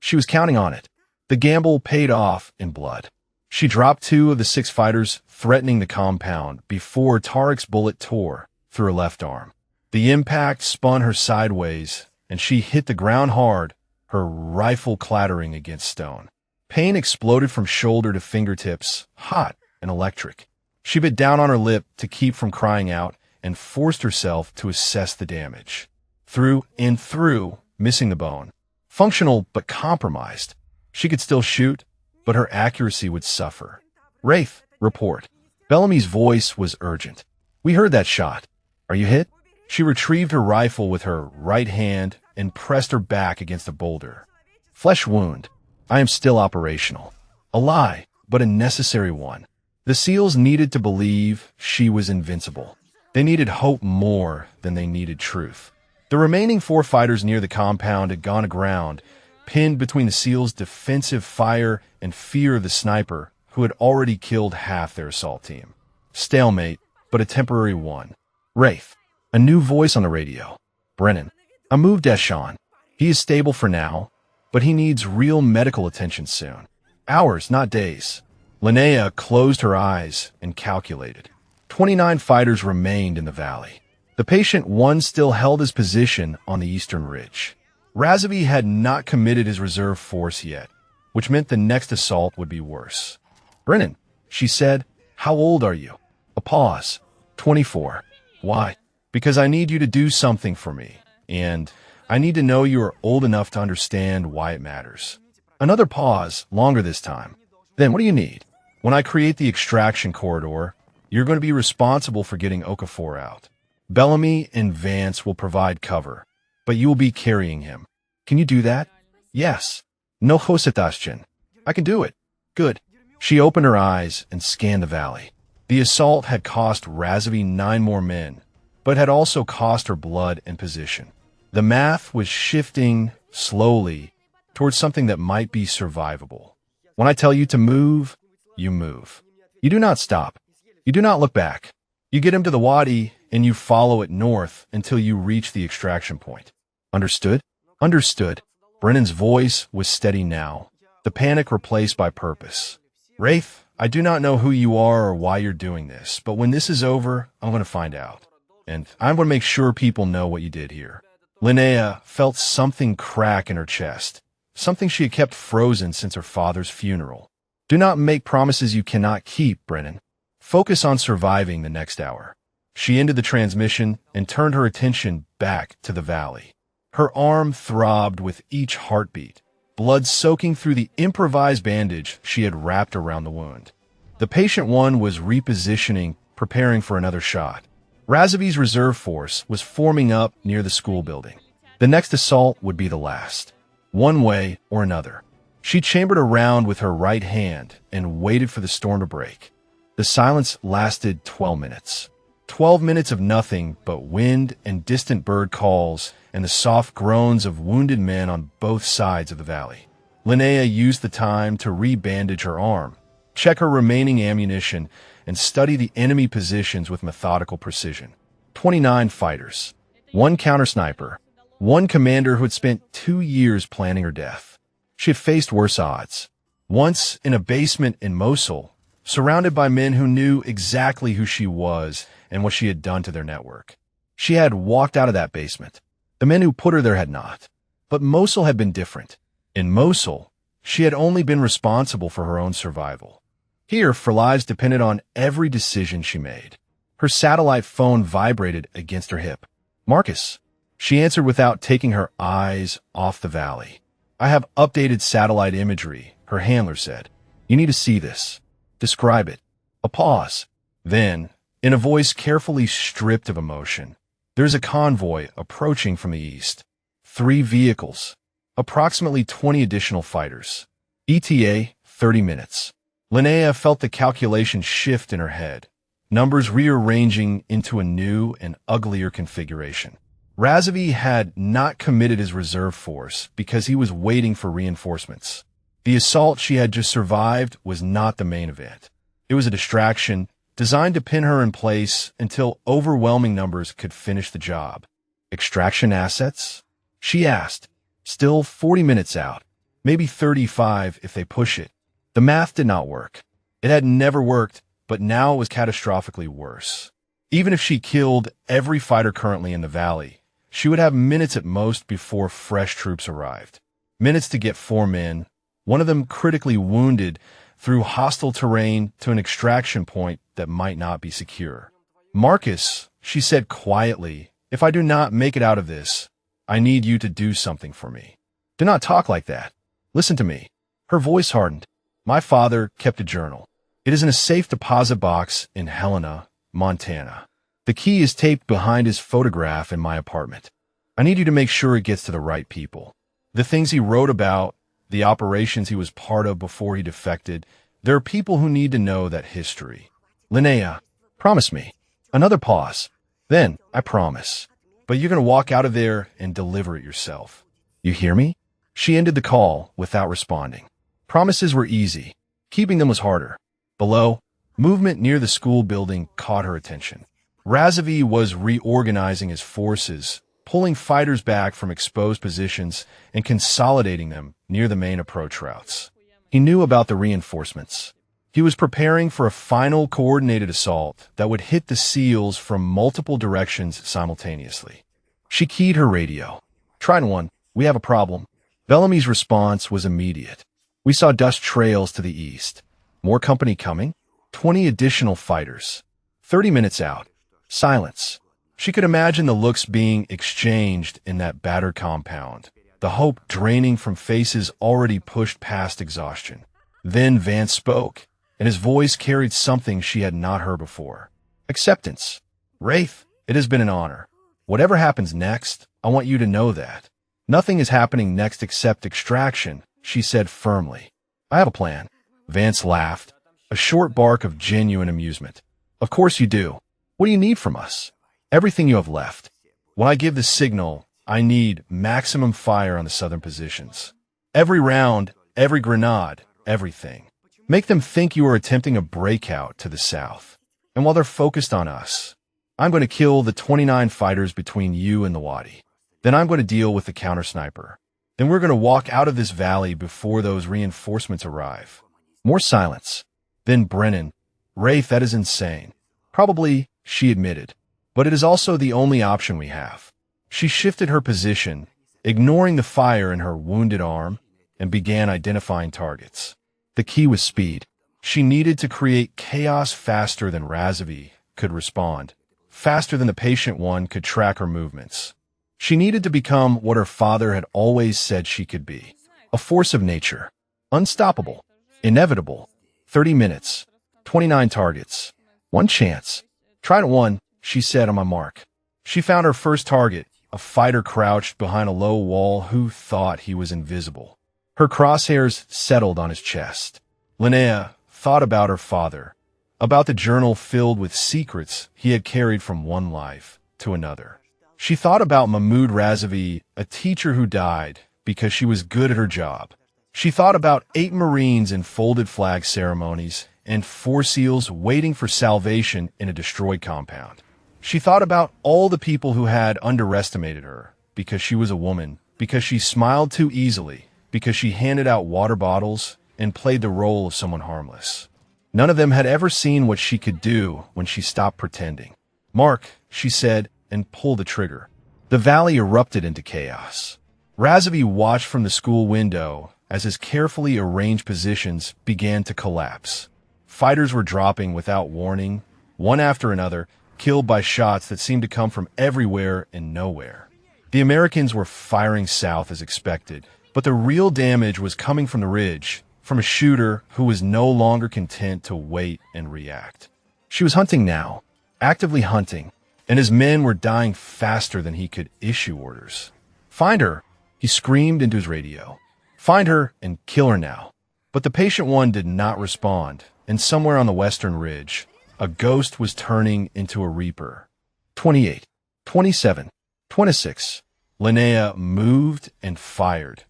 She was counting on it. The gamble paid off in blood. She dropped 2 of the 6 fighters threatening the compound before Tarek's bullet tore through her left arm. The impact spun her sideways, and she hit the ground hard, her rifle clattering against stone. Pain exploded from shoulder to fingertips, hot and electric. She bit down on her lip to keep from crying out and forced herself to assess the damage. Through and through, missing the bone. Functional but compromised. She could still shoot, but her accuracy would suffer. Rafe, report. Bellamy's voice was urgent. We heard that shot. Are you hit? She retrieved her rifle with her right hand and pressed her back against a boulder. Flesh wound. I am still operational. A lie, but a necessary one. The SEALs needed to believe she was invincible. They needed hope more than they needed truth. The remaining 4 fighters near the compound had gone aground, pinned between the SEALs' defensive fire and fear of the sniper, who had already killed half their assault team. Stalemate, but a temporary one. Rafe, a new voice on the radio. Brennan, I moved Deshawn. He is stable for now, but he needs real medical attention soon. Hours, not days. Linnea closed her eyes and calculated. 29 fighters remained in the valley. The patient 1 still held his position on the eastern ridge. Razavi had not committed his reserve force yet, which meant the next assault would be worse. Brennan, she said, how old are you? A pause. 24. Why? Because I need you to do something for me, and I need to know you are old enough to understand why it matters. Another pause, longer this time. Then what do you need? When I create the extraction corridor, you're going to be responsible for getting Okafor out. Bellamy and Vance will provide cover, but you will be carrying him. Can you do that? Yes. No Hosatashchin. I can do it. Good. She opened her eyes and scanned the valley. The assault had cost Razavi 9 more men, but had also cost her blood and position. The math was shifting slowly towards something that might be survivable. When I tell you to move, you move. You do not stop. You do not look back. You get him to the wadi, and you follow it north until you reach the extraction point. Understood? Understood. Brennan's voice was steady now, the panic replaced by purpose. Wraith, I do not know who you are or why you're doing this, but when this is over, I'm going to find out. And I'm going to make sure people know what you did here. Linnea felt something crack in her chest, something she had kept frozen since her father's funeral. Do not make promises you cannot keep, Brennan. Focus on surviving the next hour. She ended the transmission and turned her attention back to the valley. Her arm throbbed with each heartbeat, blood soaking through the improvised bandage she had wrapped around the wound. The patient one was repositioning, preparing for another shot. Razavi's reserve force was forming up near the school building. The next assault would be the last. One way or another. She chambered around with her right hand and waited for the storm to break. The silence lasted 12 minutes. 12 minutes of nothing but wind and distant bird calls and the soft groans of wounded men on both sides of the valley. Linnea used the time to rebandage her arm, check her remaining ammunition, and study the enemy positions with methodical precision. 29 fighters, one counter-sniper, one commander who had spent 2 years planning her death. She had faced worse odds. Once in a basement in Mosul, surrounded by men who knew exactly who she was and what she had done to their network. She had walked out of that basement. The men who put her there had not. But Mosul had been different. In Mosul, she had only been responsible for her own survival. Here, her lives depended on every decision she made. Her satellite phone vibrated against her hip. Marcus. She answered without taking her eyes off the valley. I have updated satellite imagery, her handler said. You need to see this. Describe it. A pause. Then, in a voice carefully stripped of emotion, there's a convoy approaching from the east. 3 vehicles. Approximately 20 additional fighters. ETA, 30 minutes. Linnea felt the calculation shift in her head, numbers rearranging into a new and uglier configuration. Razavi had not committed his reserve force because he was waiting for reinforcements. The assault she had just survived was not the main event. It was a distraction designed to pin her in place until overwhelming numbers could finish the job. Extraction assets? She asked. Still 40 minutes out, maybe 35 if they push it. The math did not work. It had never worked, but now it was catastrophically worse. Even if she killed every fighter currently in the valley, she would have minutes at most before fresh troops arrived. Minutes to get 4 men, one of them critically wounded, through hostile terrain to an extraction point that might not be secure. Marcus, she said quietly, if I do not make it out of this, I need you to do something for me. Do not talk like that. Listen to me. Her voice hardened. My father kept a journal. It is in a safe deposit box in Helena, Montana. The key is taped behind his photograph in my apartment. I need you to make sure it gets to the right people. The things he wrote about, the operations he was part of before he defected, there are people who need to know that history. Linnea, promise me. Another pause. Then, I promise. But you're going to walk out of there and deliver it yourself. You hear me? She ended the call without responding. Promises were easy. Keeping them was harder. Below, movement near the school building caught her attention. Razavi was reorganizing his forces, pulling fighters back from exposed positions and consolidating them near the main approach routes. He knew about the reinforcements. He was preparing for a final coordinated assault that would hit the SEALs from multiple directions simultaneously. She keyed her radio. Trident 1, we have a problem. Bellamy's response was immediate. We saw dust trails to the east. More company coming? 20 additional fighters. 30 minutes out. Silence. She could imagine the looks being exchanged in that battered compound, the hope draining from faces already pushed past exhaustion. Then Vance spoke, and his voice carried something she had not heard before. Acceptance. Wraith, it has been an honor. Whatever happens next, I want you to know that. Nothing is happening next except extraction, she said firmly. I have a plan. Vance laughed, a short bark of genuine amusement. Of course you do. What do you need from us? Everything you have left. When I give the signal, I need maximum fire on the southern positions. Every round, every grenade, everything. Make them think you are attempting a breakout to the south. And while they're focused on us, I'm going to kill the 29 fighters between you and the wadi. Then I'm going to deal with the counter-sniper. Then we're going to walk out of this valley before those reinforcements arrive. More silence. Then Brennan. Rafe, that is insane. Probably, she admitted. But it is also the only option we have. She shifted her position, ignoring the fire in her wounded arm, and began identifying targets. The key was speed. She needed to create chaos faster than Razavi could respond, faster than the patient one could track her movements. She needed to become what her father had always said she could be, a force of nature, unstoppable, inevitable. 30 minutes, 29 targets, one chance. Trident 1, she said on my mark. She found her first target, a fighter crouched behind a low wall who thought he was invisible. Her crosshairs settled on his chest. Linnea thought about her father, about the journal filled with secrets he had carried from one life to another. She thought about Mahmoud Razavi, a teacher who died because she was good at her job. She thought about 8 Marines in folded flag ceremonies and 4 SEALs waiting for salvation in a destroyed compound. She thought about all the people who had underestimated her because she was a woman, because she smiled too easily, because she handed out water bottles and played the role of someone harmless. None of them had ever seen what she could do when she stopped pretending. Mark, she said, and pulled the trigger. The valley erupted into chaos. Razavi watched from the school window as his carefully arranged positions began to collapse. Fighters were dropping without warning, one after another, killed by shots that seemed to come from everywhere and nowhere. The Americans were firing south as expected, but the real damage was coming from the ridge, from a shooter who was no longer content to wait and react. She was hunting now, actively hunting, and his men were dying faster than he could issue orders. "Find her," he screamed into his radio. "Find her and kill her now." But the patient one did not respond, and somewhere on the western ridge, a ghost was turning into a reaper. 28, 27, 26. Linnea moved and fired,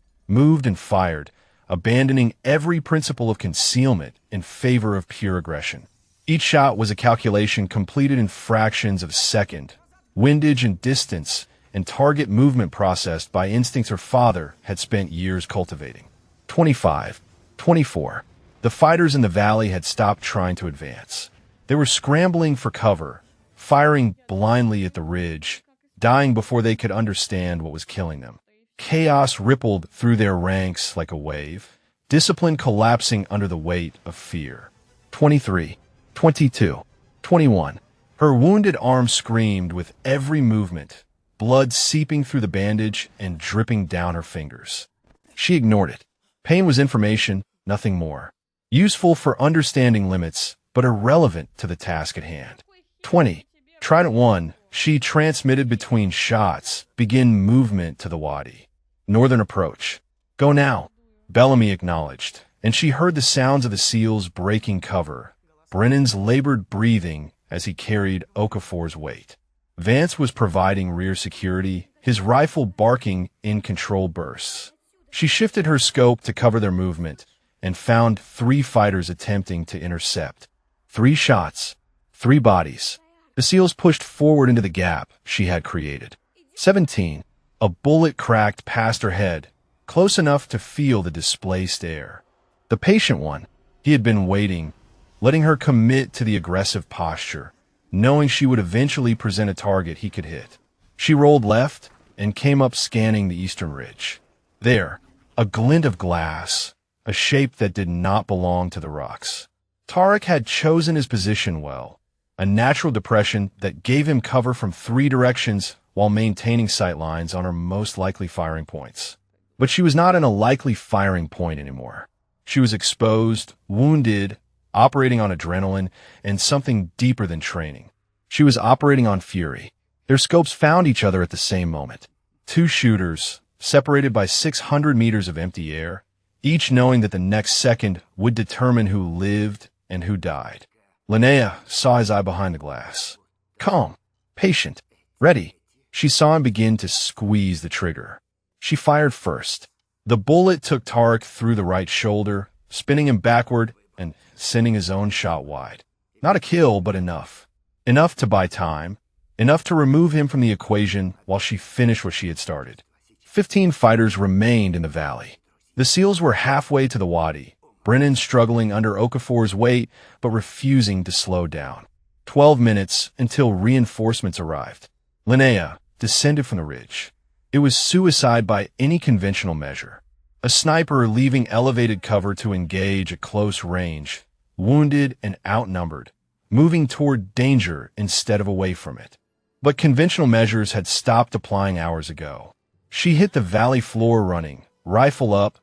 abandoning every principle of concealment in favor of pure aggression. Each shot was a calculation completed in fractions of a second, windage and distance, and target movement processed by instincts her father had spent years cultivating. 25, 24. The fighters in the valley had stopped trying to advance. They were scrambling for cover, firing blindly at the ridge, dying before they could understand what was killing them. Chaos rippled through their ranks like a wave, discipline collapsing under the weight of fear. 23, 22, 21. Her wounded arm screamed with every movement, blood seeping through the bandage and dripping down her fingers. She ignored it. Pain was information, nothing more. Useful for understanding limits, but irrelevant to the task at hand. 20. Trident 1, she transmitted between shots, begin movement to the wadi. Northern approach. Go now, Bellamy acknowledged, and she heard the sounds of the SEALs breaking cover, Brennan's labored breathing as he carried Okafor's weight. Vance was providing rear security, his rifle barking in controlled bursts. She shifted her scope to cover their movement and found 3 fighters attempting to intercept. 3 shots, 3 bodies. The SEALs pushed forward into the gap she had created. 17. A bullet cracked past her head, close enough to feel the displaced air. The patient one, he had been waiting, letting her commit to the aggressive posture, knowing she would eventually present a target he could hit. She rolled left and came up scanning the eastern ridge. There, a glint of glass, a shape that did not belong to the rocks. Tarek had chosen his position well, a natural depression that gave him cover from 3 directions while maintaining sight lines on her most likely firing points. But she was not in a likely firing point anymore. She was exposed, wounded, operating on adrenaline, and something deeper than training. She was operating on fury. Their scopes found each other at the same moment. 2 shooters, separated by 600 meters of empty air, each knowing that the next second would determine who lived and who died. Linnea saw his eye behind the glass. Calm, patient, ready. She saw him begin to squeeze the trigger. She fired first. The bullet took Tarek through the right shoulder, spinning him backward and sending his own shot wide. Not a kill, but enough. Enough to buy time, enough to remove him from the equation while she finished what she had started. 15 fighters remained in the valley. The SEALs were halfway to the wadi, Brennan struggling under Okafor's weight but refusing to slow down. 12 minutes until reinforcements arrived. Linnea descended from the ridge. It was suicide by any conventional measure. A sniper leaving elevated cover to engage at close range, wounded and outnumbered, moving toward danger instead of away from it. But conventional measures had stopped applying hours ago. She hit the valley floor running, rifle up,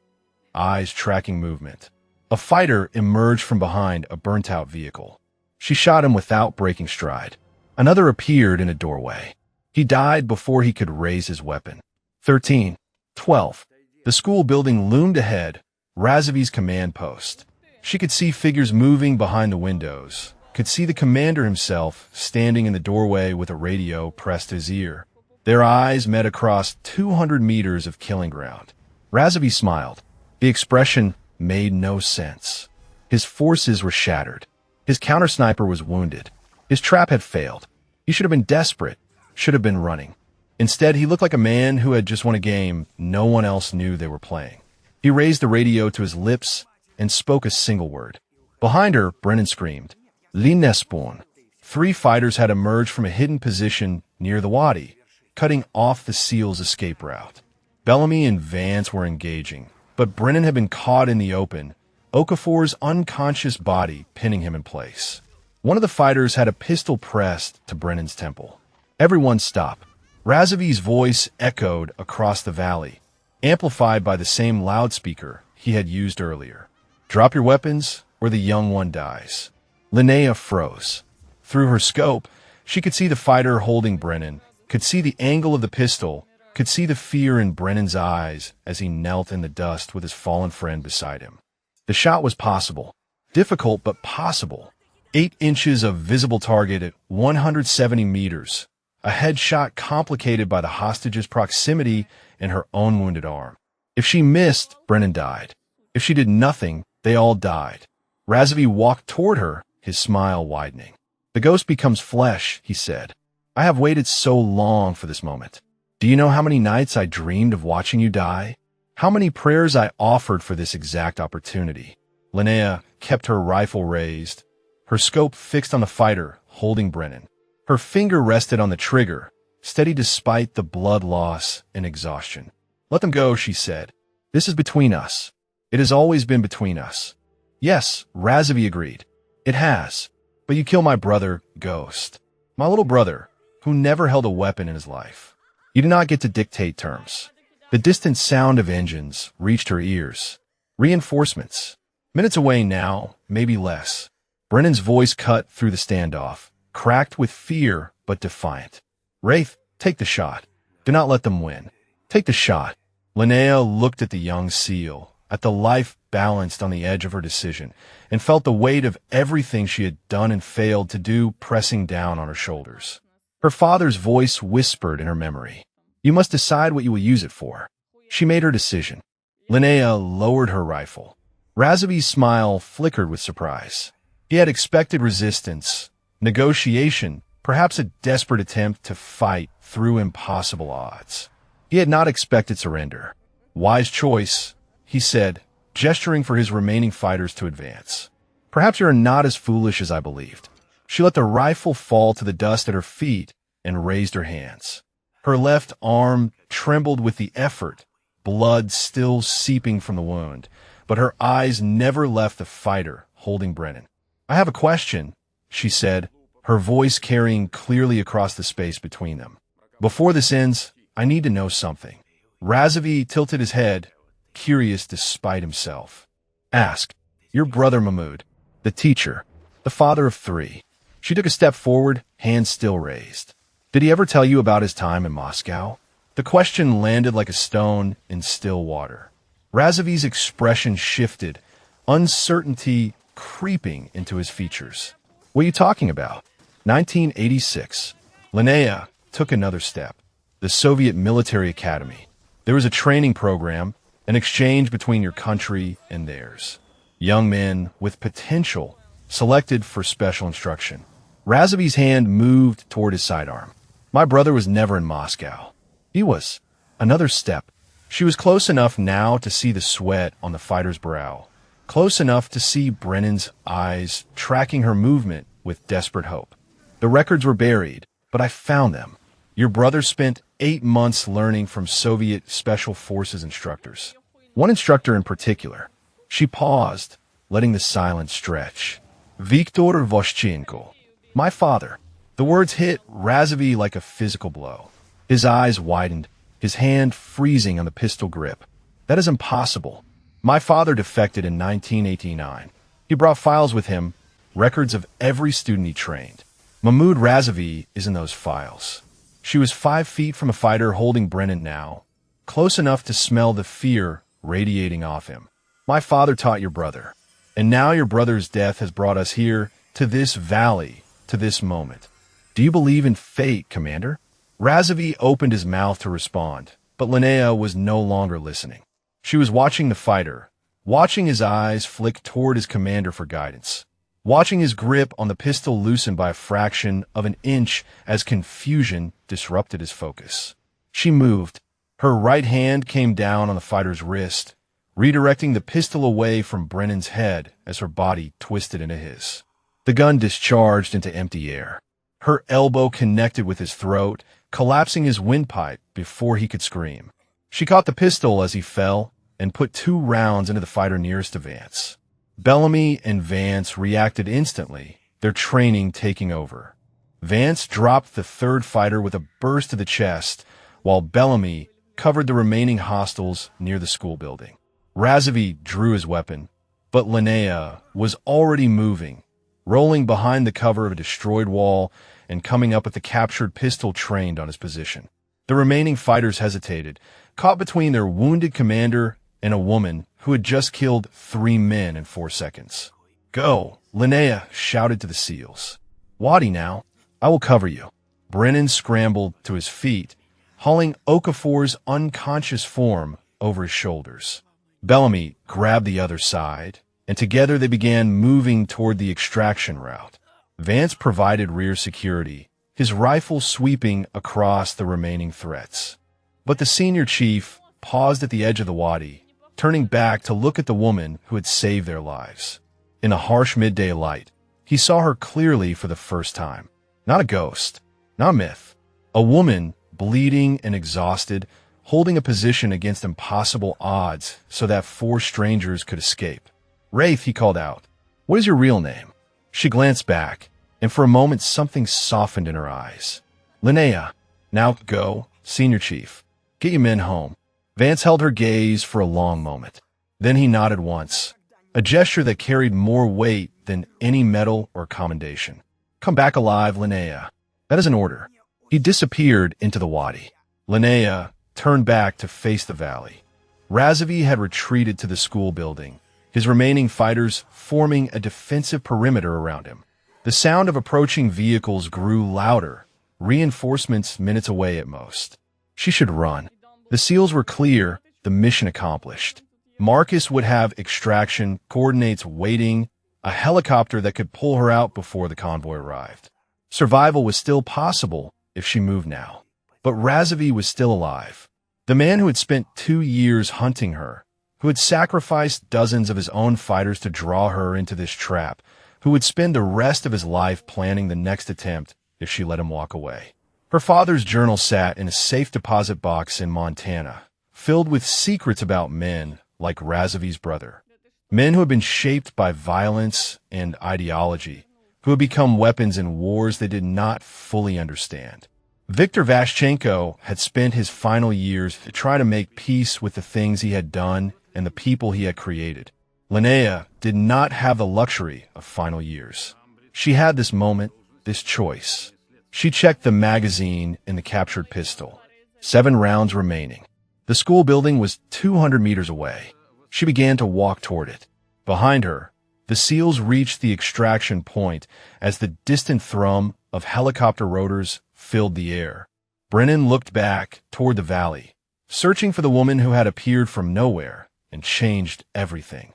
eyes tracking movement. A fighter emerged from behind a burnt-out vehicle. She shot him without breaking stride. Another appeared in a doorway. He died before he could raise his weapon. 13. 12. The school building loomed ahead, Razavi's command post. She could see figures moving behind the windows, could see the commander himself standing in the doorway with a radio pressed to his ear. Their eyes met across 200 meters of killing ground. Razavi smiled. The expression made no sense. His forces were shattered. His counter-sniper was wounded. His trap had failed. He should have been desperate, should have been running. Instead, he looked like a man who had just won a game no one else knew they were playing. He raised the radio to his lips and spoke a single word. Behind her, Brennan screamed, "Linespon." 3 fighters had emerged from a hidden position near the wadi, cutting off the SEAL's escape route. Bellamy and Vance were engaging, but Brennan had been caught in the open, Okafor's unconscious body pinning him in place. One of the fighters had a pistol pressed to Brennan's temple. Everyone stop. Razavi's voice echoed across the valley, amplified by the same loudspeaker he had used earlier. Drop your weapons, or the young one dies. Linnea froze. Through her scope, she could see the fighter holding Brennan, could see the angle of the pistol, could see the fear in Brennan's eyes as he knelt in the dust with his fallen friend beside him. The shot was possible. Difficult, but possible. 8 inches of visible target at 170 meters. A headshot complicated by the hostage's proximity and her own wounded arm. If she missed, Brennan died. If she did nothing, they all died. Razavi walked toward her, his smile widening. "The ghost becomes flesh," he said. "I have waited so long for this moment. Do you know how many nights I dreamed of watching you die? How many prayers I offered for this exact opportunity?" Linnea kept her rifle raised, her scope fixed on the fighter holding Brennan. Her finger rested on the trigger, steady despite the blood loss and exhaustion. "Let them go," she said. "This is between us. It has always been between us." "Yes," Razavi agreed. "It has. But you kill my brother, Ghost. My little brother, who never held a weapon in his life. You do not get to dictate terms." The distant sound of engines reached her ears. Reinforcements. Minutes away now, maybe less. Brennan's voice cut through the standoff, cracked with fear but defiant. "Wraith, take the shot. Do not let them win. Take the shot." Linnea looked at the young SEAL, at the life balanced on the edge of her decision, and felt the weight of everything she had done and failed to do pressing down on her shoulders. Her father's voice whispered in her memory, "You must decide what you will use it for." She made her decision. Linnea lowered her rifle. Razavi's smile flickered with surprise. He had expected resistance, negotiation, perhaps a desperate attempt to fight through impossible odds. He had not expected surrender. "Wise choice," he said, gesturing for his remaining fighters to advance. "Perhaps you are not as foolish as I believed." She let the rifle fall to the dust at her feet and raised her hands. Her left arm trembled with the effort, blood still seeping from the wound, but her eyes never left the fighter holding Brennan. "I have a question," she said, her voice carrying clearly across the space between them. "Before this ends, I need to know something." Razavi tilted his head, curious despite himself. "Ask. Your brother Mahmoud, the teacher, the father of 3. She took a step forward, hands still raised. "Did he ever tell you about his time in Moscow?" The question landed like a stone in still water. Razavi's expression shifted, uncertainty creeping into his features. "What are you talking about?" 1986. Linnea took another step. The Soviet Military Academy. There was a training program, an exchange between your country and theirs. young men with potential selected for special instruction. Razavi's hand moved toward his sidearm. My brother was never in Moscow. He was. Another step. She was close enough now to see the sweat on the fighter's brow, close enough to see Brennan's eyes tracking her movement with desperate hope. The records were buried, but I found them. Your brother spent 8 months learning from Soviet Special Forces instructors. One instructor in particular. She paused, letting the silence stretch. Viktor Voshchenko. My father. The words hit Razovy like a physical blow. His eyes widened, his hand freezing on the pistol grip. That is impossible. My father defected in 1989. He brought files with him, records of every student he trained. Mahmoud Razovy is in those files. She was 5 feet from a fighter holding Brennan now, close enough to smell the fear radiating off him. My father taught your brother, and now your brother's death has brought us here, to this valley, to this moment. Do you believe in fate, Commander? Razovy opened his mouth to respond, but Linnea was no longer listening. She was watching the fighter, watching his eyes flick toward his commander for guidance, watching his grip on the pistol loosen by a fraction of an inch as confusion disrupted his focus. She moved. Her right hand came down on the fighter's wrist, redirecting the pistol away from Brennan's head as her body twisted into his. The gun discharged into empty air. Her elbow connected with his throat, collapsing his windpipe before he could scream. She caught the pistol as he fell and put 2 rounds into the fighter nearest to Vance. Bellamy and Vance reacted instantly, their training taking over. Vance dropped the 3rd fighter with a burst to the chest, while Bellamy covered the remaining hostiles near the school building. Razovy drew his weapon, but Linnea was already moving, rolling behind the cover of a destroyed wall and coming up with the captured pistol trained on his position. The remaining fighters hesitated, caught between their wounded commander and a woman who had just killed 3 men in 4 seconds. Go, Linnea shouted to the SEALs. Wadi now, I will cover you. Brennan scrambled to his feet, hauling Okafor's unconscious form over his shoulders. Bellamy grabbed the other side, and together they began moving toward the extraction route. Vance provided rear security, his rifle sweeping across the remaining threats. But the senior chief paused at the edge of the wadi, turning back to look at the woman who had saved their lives. In the harsh midday light, he saw her clearly for the first time. Not a ghost, not a myth. A woman, bleeding and exhausted, holding a position against impossible odds so that 4 strangers could escape. Wraith, he called out. What is your real name? She glanced back, and for a moment something softened in her eyes. Linnea. Now go, Senior Chief. Get your men home. Vance held her gaze for a long moment. Then he nodded once, a gesture that carried more weight than any medal or commendation. Come back alive, Linnea. That is an order. He disappeared into the wadi. Linnea turned back to face the valley. Razovy had retreated to the school building, his remaining fighters forming a defensive perimeter around him. The sound of approaching vehicles grew louder, reinforcements minutes away at most. She should run. The SEALs were clear, the mission accomplished. Marcus would have extraction coordinates waiting, a helicopter that could pull her out before the convoy arrived. Survival was still possible if she moved now. But Razovy was still alive. The man who had spent 2 years hunting her, who had sacrificed dozens of his own fighters to draw her into this trap, who would spend the rest of his life planning the next attempt if she let him walk away. Her father's journal sat in a safe deposit box in Montana, filled with secrets about men like Razovy's brother. Men who had been shaped by violence and ideology, who had become weapons in wars they did not fully understand. Viktor Vashchenko had spent his final years to try to make peace with the things he had done and the people he had created. Linnea did not have the luxury of final years. She had this moment, this choice. She checked the magazine in the captured pistol. 7 rounds remaining. The school building was 200 meters away. She began to walk toward it. Behind her, the SEALs reached the extraction point as the distant thrum of helicopter rotors filled the air. Brennan looked back toward the valley, searching for the woman who had appeared from nowhere and changed everything.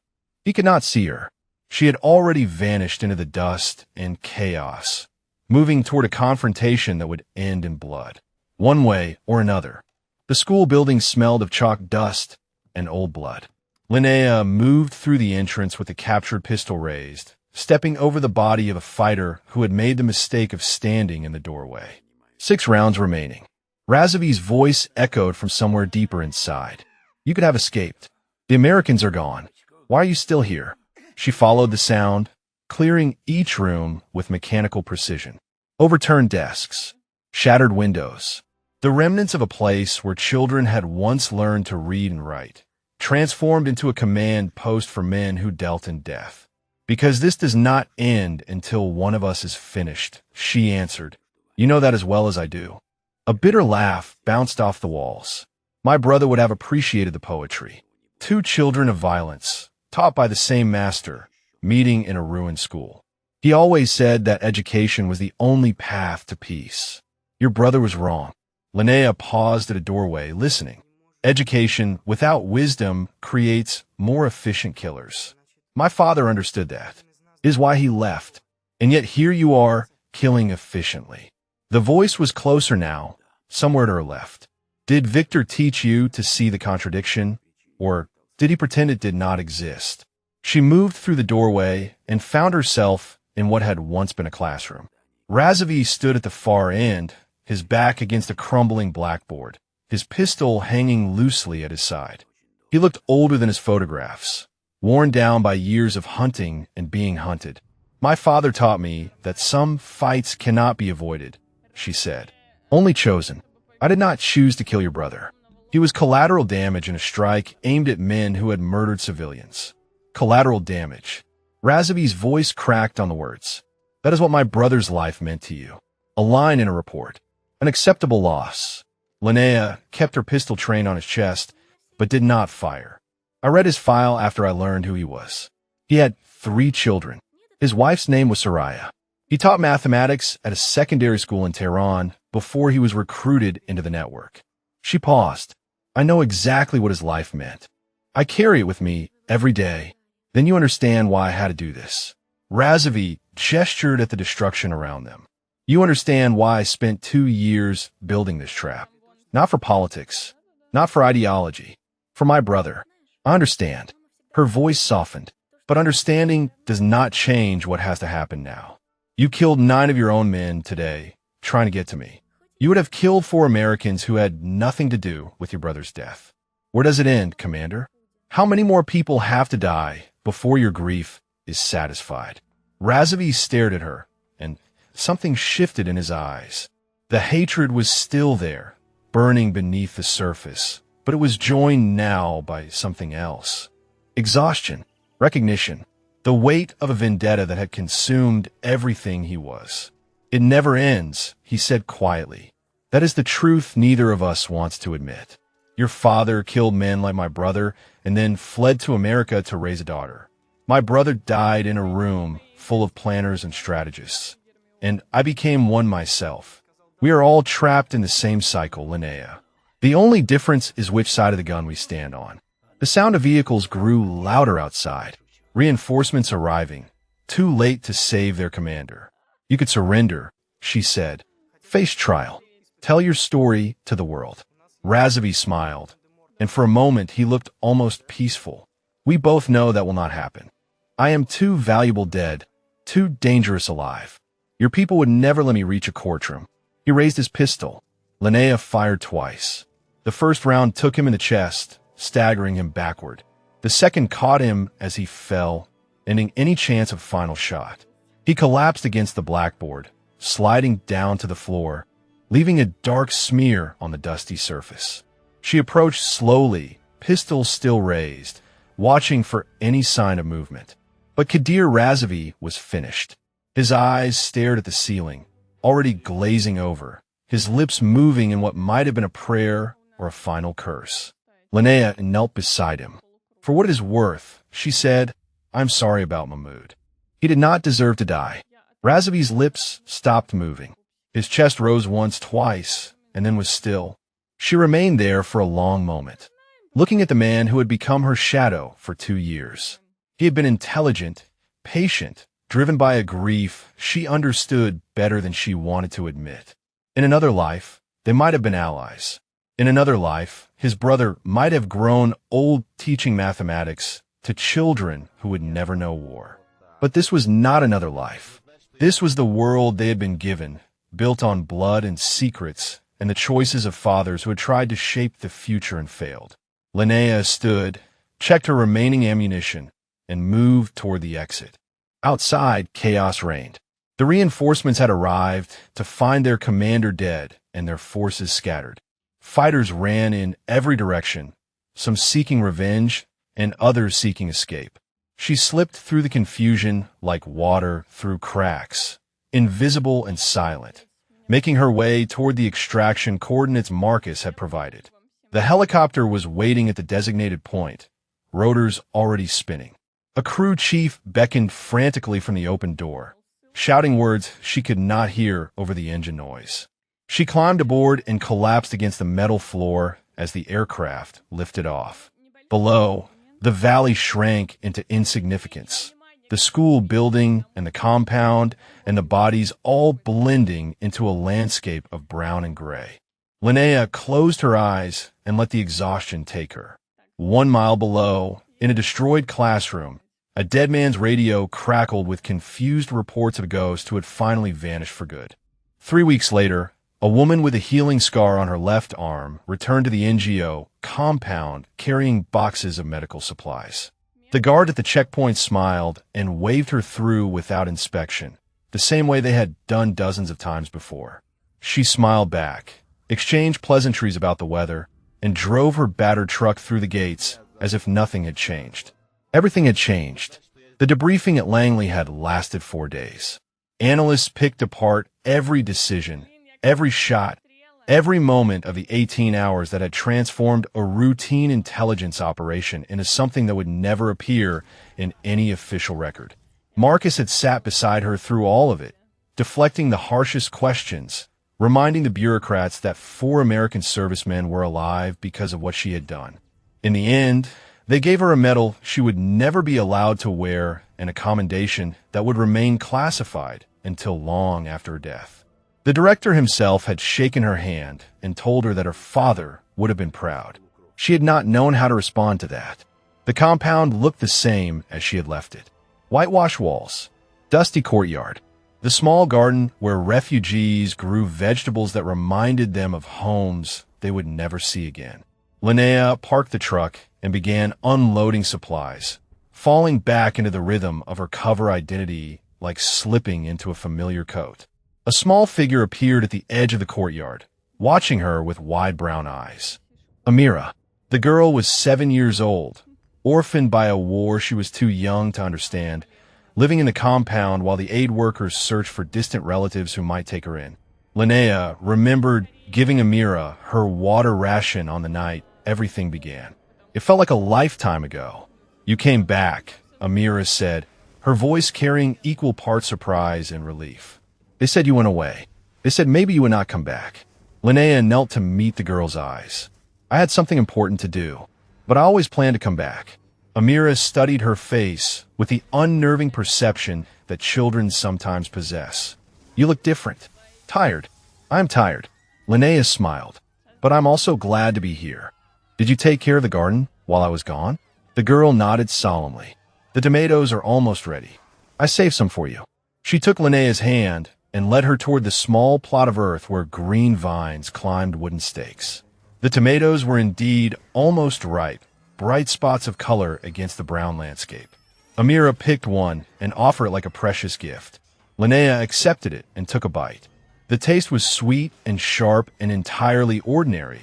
He could not see her. She had already vanished into the dust and chaos, moving toward a confrontation that would end in blood, one way or another. The school building smelled of chalk dust and old blood. Linnea moved through the entrance with the captured pistol raised, stepping over the body of a fighter who had made the mistake of standing in the doorway. 6 rounds remaining. Razavi's voice echoed from somewhere deeper inside. You could have escaped. The Americans are gone. Why are you still here? She followed the sound, clearing each room with mechanical precision. Overturned desks, shattered windows, the remnants of a place where children had once learned to read and write, transformed into a command post for men who dealt in death. Because this does not end until one of us is finished, she answered. You know that as well as I do. A bitter laugh bounced off the walls. My brother would have appreciated the poetry. 2 children of violence, taught by the same master, meeting in a ruined school. He always said that education was the only path to peace. Your brother was wrong. Linnea paused at a doorway, listening. Education without wisdom creates more efficient killers. My father understood that. It is why he left. And yet here you are, killing efficiently. The voice was closer now, somewhere to her left. Did Victor teach you to see the contradiction? Or did he pretend it did not exist? She moved through the doorway and found herself in what had once been a classroom. Razavi stood at the far end, his back against a crumbling blackboard, his pistol hanging loosely at his side. He looked older than his photographs, worn down by years of hunting and being hunted. My father taught me that some fights cannot be avoided, she said. Only chosen. I did not choose to kill your brother. He was collateral damage in a strike aimed at men who had murdered civilians. Collateral damage. Razavi's voice cracked on the words. That is what my brother's life meant to you. A line in a report. An acceptable loss. Linnea kept her pistol trained on his chest, but did not fire. I read his file after I learned who he was. He had 3 children. His wife's name was Soraya. He taught mathematics at a secondary school in Tehran before he was recruited into the network. She paused. I know exactly what his life meant. I carry it with me every day. Then you understand why I had to do this. Razavi gestured at the destruction around them. You understand why I spent 2 years building this trap. Not for politics, not for ideology, for my brother. I understand. Her voice softened, but understanding does not change what has to happen now. You killed 9 of your own men today, trying to get to me. You would have killed 4 Americans who had nothing to do with your brother's death. Where does it end, Commander? How many more people have to die before your grief is satisfied? Razavi stared at her, and something shifted in his eyes. The hatred was still there, burning beneath the surface, but it was joined now by something else. Exhaustion, recognition, the weight of a vendetta that had consumed everything he was. It never ends, he said quietly. That is the truth neither of us wants to admit. Your father killed men like my brother and then fled to America to raise a daughter. My brother died in a room full of planners and strategists, and I became one myself. We are all trapped in the same cycle, Linnea. The only difference is which side of the gun we stand on. The sound of vehicles grew louder outside. Reinforcements arriving, too late to save their commander. You could surrender, she said. Face trial. Tell your story to the world. Razavi smiled, and for a moment he looked almost peaceful. We both know that will not happen. I am too valuable dead, too dangerous alive. Your people would never let me reach a courtroom. He raised his pistol. Linnea fired twice. The first round took him in the chest, staggering him backward. The second caught him as he fell, ending any chance of final shot. He collapsed against the blackboard, sliding down to the floor, leaving a dark smear on the dusty surface. She approached slowly, pistol still raised, watching for any sign of movement. But Kadir Razavi was finished. His eyes stared at the ceiling, already glazing over, his lips moving in what might have been a prayer or a final curse. Linnea knelt beside him. For what it is worth, she said, I'm sorry about Mahmoud. He did not deserve to die. Razavi's lips stopped moving. His chest rose once, twice, and then was still. She remained there for a long moment, looking at the man who had become her shadow for 2 years. He had been intelligent, patient, driven by a grief she understood better than she wanted to admit. In another life, they might have been allies. In another life, his brother might have grown old teaching mathematics to children who would never know war. But this was not another life. This was the world they had been given, built on blood and secrets and the choices of fathers who had tried to shape the future and failed. Linnea stood, checked her remaining ammunition, and moved toward the exit. Outside, chaos reigned. The reinforcements had arrived to find their commander dead and their forces scattered. Fighters ran in every direction, some seeking revenge and others seeking escape. She slipped through the confusion like water through cracks, invisible and silent, making her way toward the extraction coordinates Marcus had provided. The helicopter was waiting at the designated point, rotors already spinning. A crew chief beckoned frantically from the open door, shouting words she could not hear over the engine noise. She climbed aboard and collapsed against the metal floor as the aircraft lifted off. Below, the valley shrank into insignificance, the school building and the compound and the bodies all blending into a landscape of brown and gray. Linnea closed her eyes and let the exhaustion take her. 1 mile below, in a destroyed classroom, a dead man's radio crackled with confused reports of a ghost who had finally vanished for good. 3 weeks later, a woman with a healing scar on her left arm returned to the NGO compound carrying boxes of medical supplies. The guard at the checkpoint smiled and waved her through without inspection, the same way they had done dozens of times before. She smiled back, exchanged pleasantries about the weather, and drove her battered truck through the gates as if nothing had changed. Everything had changed. The debriefing at Langley had lasted 4 days. Analysts picked apart every decision, every shot, every moment of the 18 hours that had transformed a routine intelligence operation into something that would never appear in any official record. Marcus had sat beside her through all of it, deflecting the harshest questions, reminding the bureaucrats that 4 American servicemen were alive because of what she had done. In the end, they gave her a medal she would never be allowed to wear and a commendation that would remain classified until long after her death. The director himself had shaken her hand and told her that her father would have been proud. She had not known how to respond to that. The compound looked the same as she had left it. Whitewashed walls, dusty courtyard, the small garden where refugees grew vegetables that reminded them of homes they would never see again. Linnea parked the truck and began unloading supplies, falling back into the rhythm of her cover identity like slipping into a familiar coat. A small figure appeared at the edge of the courtyard, watching her with wide brown eyes. Amira. The girl was 7 years old, orphaned by a war she was too young to understand, living in the compound while the aid workers searched for distant relatives who might take her in. Linnea remembered giving Amira her water ration on the night everything began. It felt like a lifetime ago. "You came back," Amira said, her voice carrying equal parts surprise and relief. "They said you went away. They said maybe you would not come back." Linnea knelt to meet the girl's eyes. "I had something important to do, but I always planned to come back." Amira studied her face with the unnerving perception that children sometimes possess. "You look different. Tired." "I'm tired." Linnea smiled. "But I'm also glad to be here." "Did you take care of the garden while I was gone?" The girl nodded solemnly. "The tomatoes are almost ready. I saved some for you." She took Linnea's hand and led her toward the small plot of earth where green vines climbed wooden stakes. The tomatoes were indeed almost ripe, bright spots of color against the brown landscape. Amira picked one and offered it like a precious gift. Linnea accepted it and took a bite. The taste was sweet and sharp and entirely ordinary,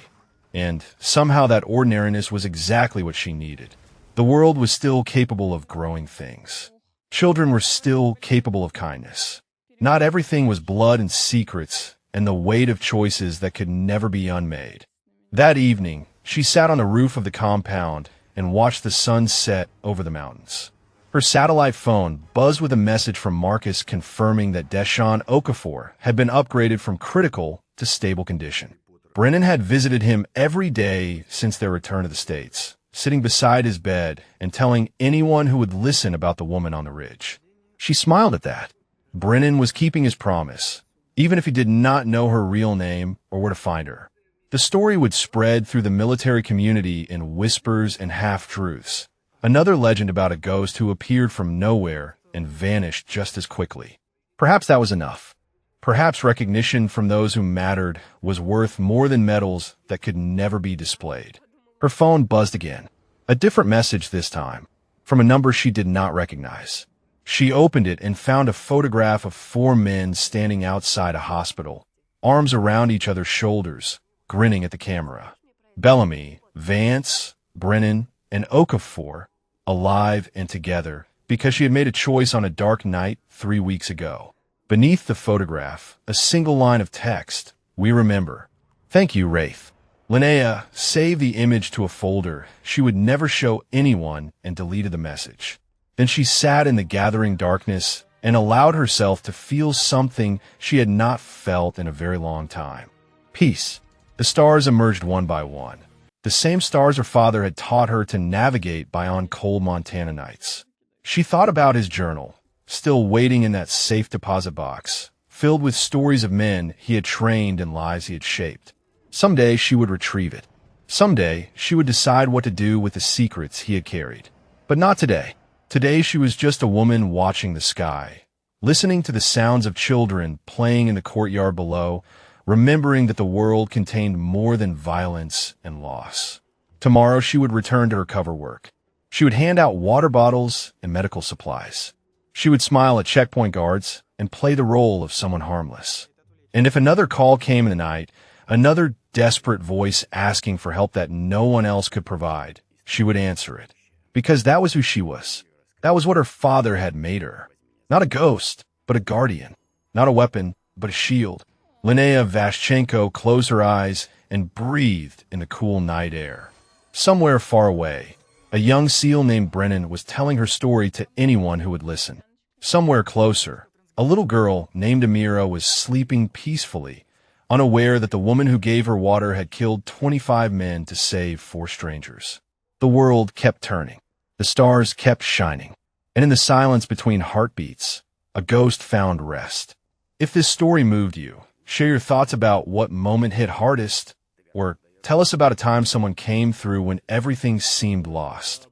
and somehow that ordinariness was exactly what she needed. The world was still capable of growing things. Children were still capable of kindness. Not everything was blood and secrets and the weight of choices that could never be unmade. That evening, she sat on the roof of the compound and watched the sun set over the mountains. Her satellite phone buzzed with a message from Marcus confirming that Deshaun Okafor had been upgraded from critical to stable condition. Brennan had visited him every day since their return to the States, sitting beside his bed and telling anyone who would listen about the woman on the ridge. She smiled at that. Brennan was keeping his promise, even if he did not know her real name or where to find her. The story would spread through the military community in whispers and half-truths. Another legend about a ghost who appeared from nowhere and vanished just as quickly. Perhaps that was enough. Perhaps recognition from those who mattered was worth more than medals that could never be displayed. Her phone buzzed again. A different message this time, from a number she did not recognize. She opened it and found a photograph of 4 men standing outside a hospital, arms around each other's shoulders, grinning at the camera. Bellamy, Vance, Brennan, and Okafor, alive and together, because she had made a choice on a dark night 3 weeks ago. Beneath the photograph, a single line of text, "We remember. Thank you, Wraith." Linnea saved the image to a folder she would never show anyone and deleted the message. Then she sat in the gathering darkness and allowed herself to feel something she had not felt in a very long time. Peace. The stars emerged one by one. The same stars her father had taught her to navigate by on cold Montana nights. She thought about his journal, still waiting in that safe deposit box, filled with stories of men he had trained and lives he had shaped. Someday she would retrieve it. Someday she would decide what to do with the secrets he had carried. But not today. Today she was just a woman watching the sky, listening to the sounds of children playing in the courtyard below, remembering that the world contained more than violence and loss. Tomorrow she would return to her cover work. She would hand out water bottles and medical supplies. She would smile at checkpoint guards and play the role of someone harmless. And if another call came in the night, another desperate voice asking for help that no one else could provide, she would answer it. Because that was who she was. That was what her father had made her. Not a ghost, but a guardian. Not a weapon, but a shield. Linnea Vashchenko closed her eyes and breathed in the cool night air. Somewhere far away, a young SEAL named Brennan was telling her story to anyone who would listen. Somewhere closer, a little girl named Amira was sleeping peacefully, unaware that the woman who gave her water had killed 25 men to save 4 strangers. The world kept turning. The stars kept shining. And in the silence between heartbeats, a ghost found rest. If this story moved you, share your thoughts about what moment hit hardest, or tell us about a time someone came through when everything seemed lost.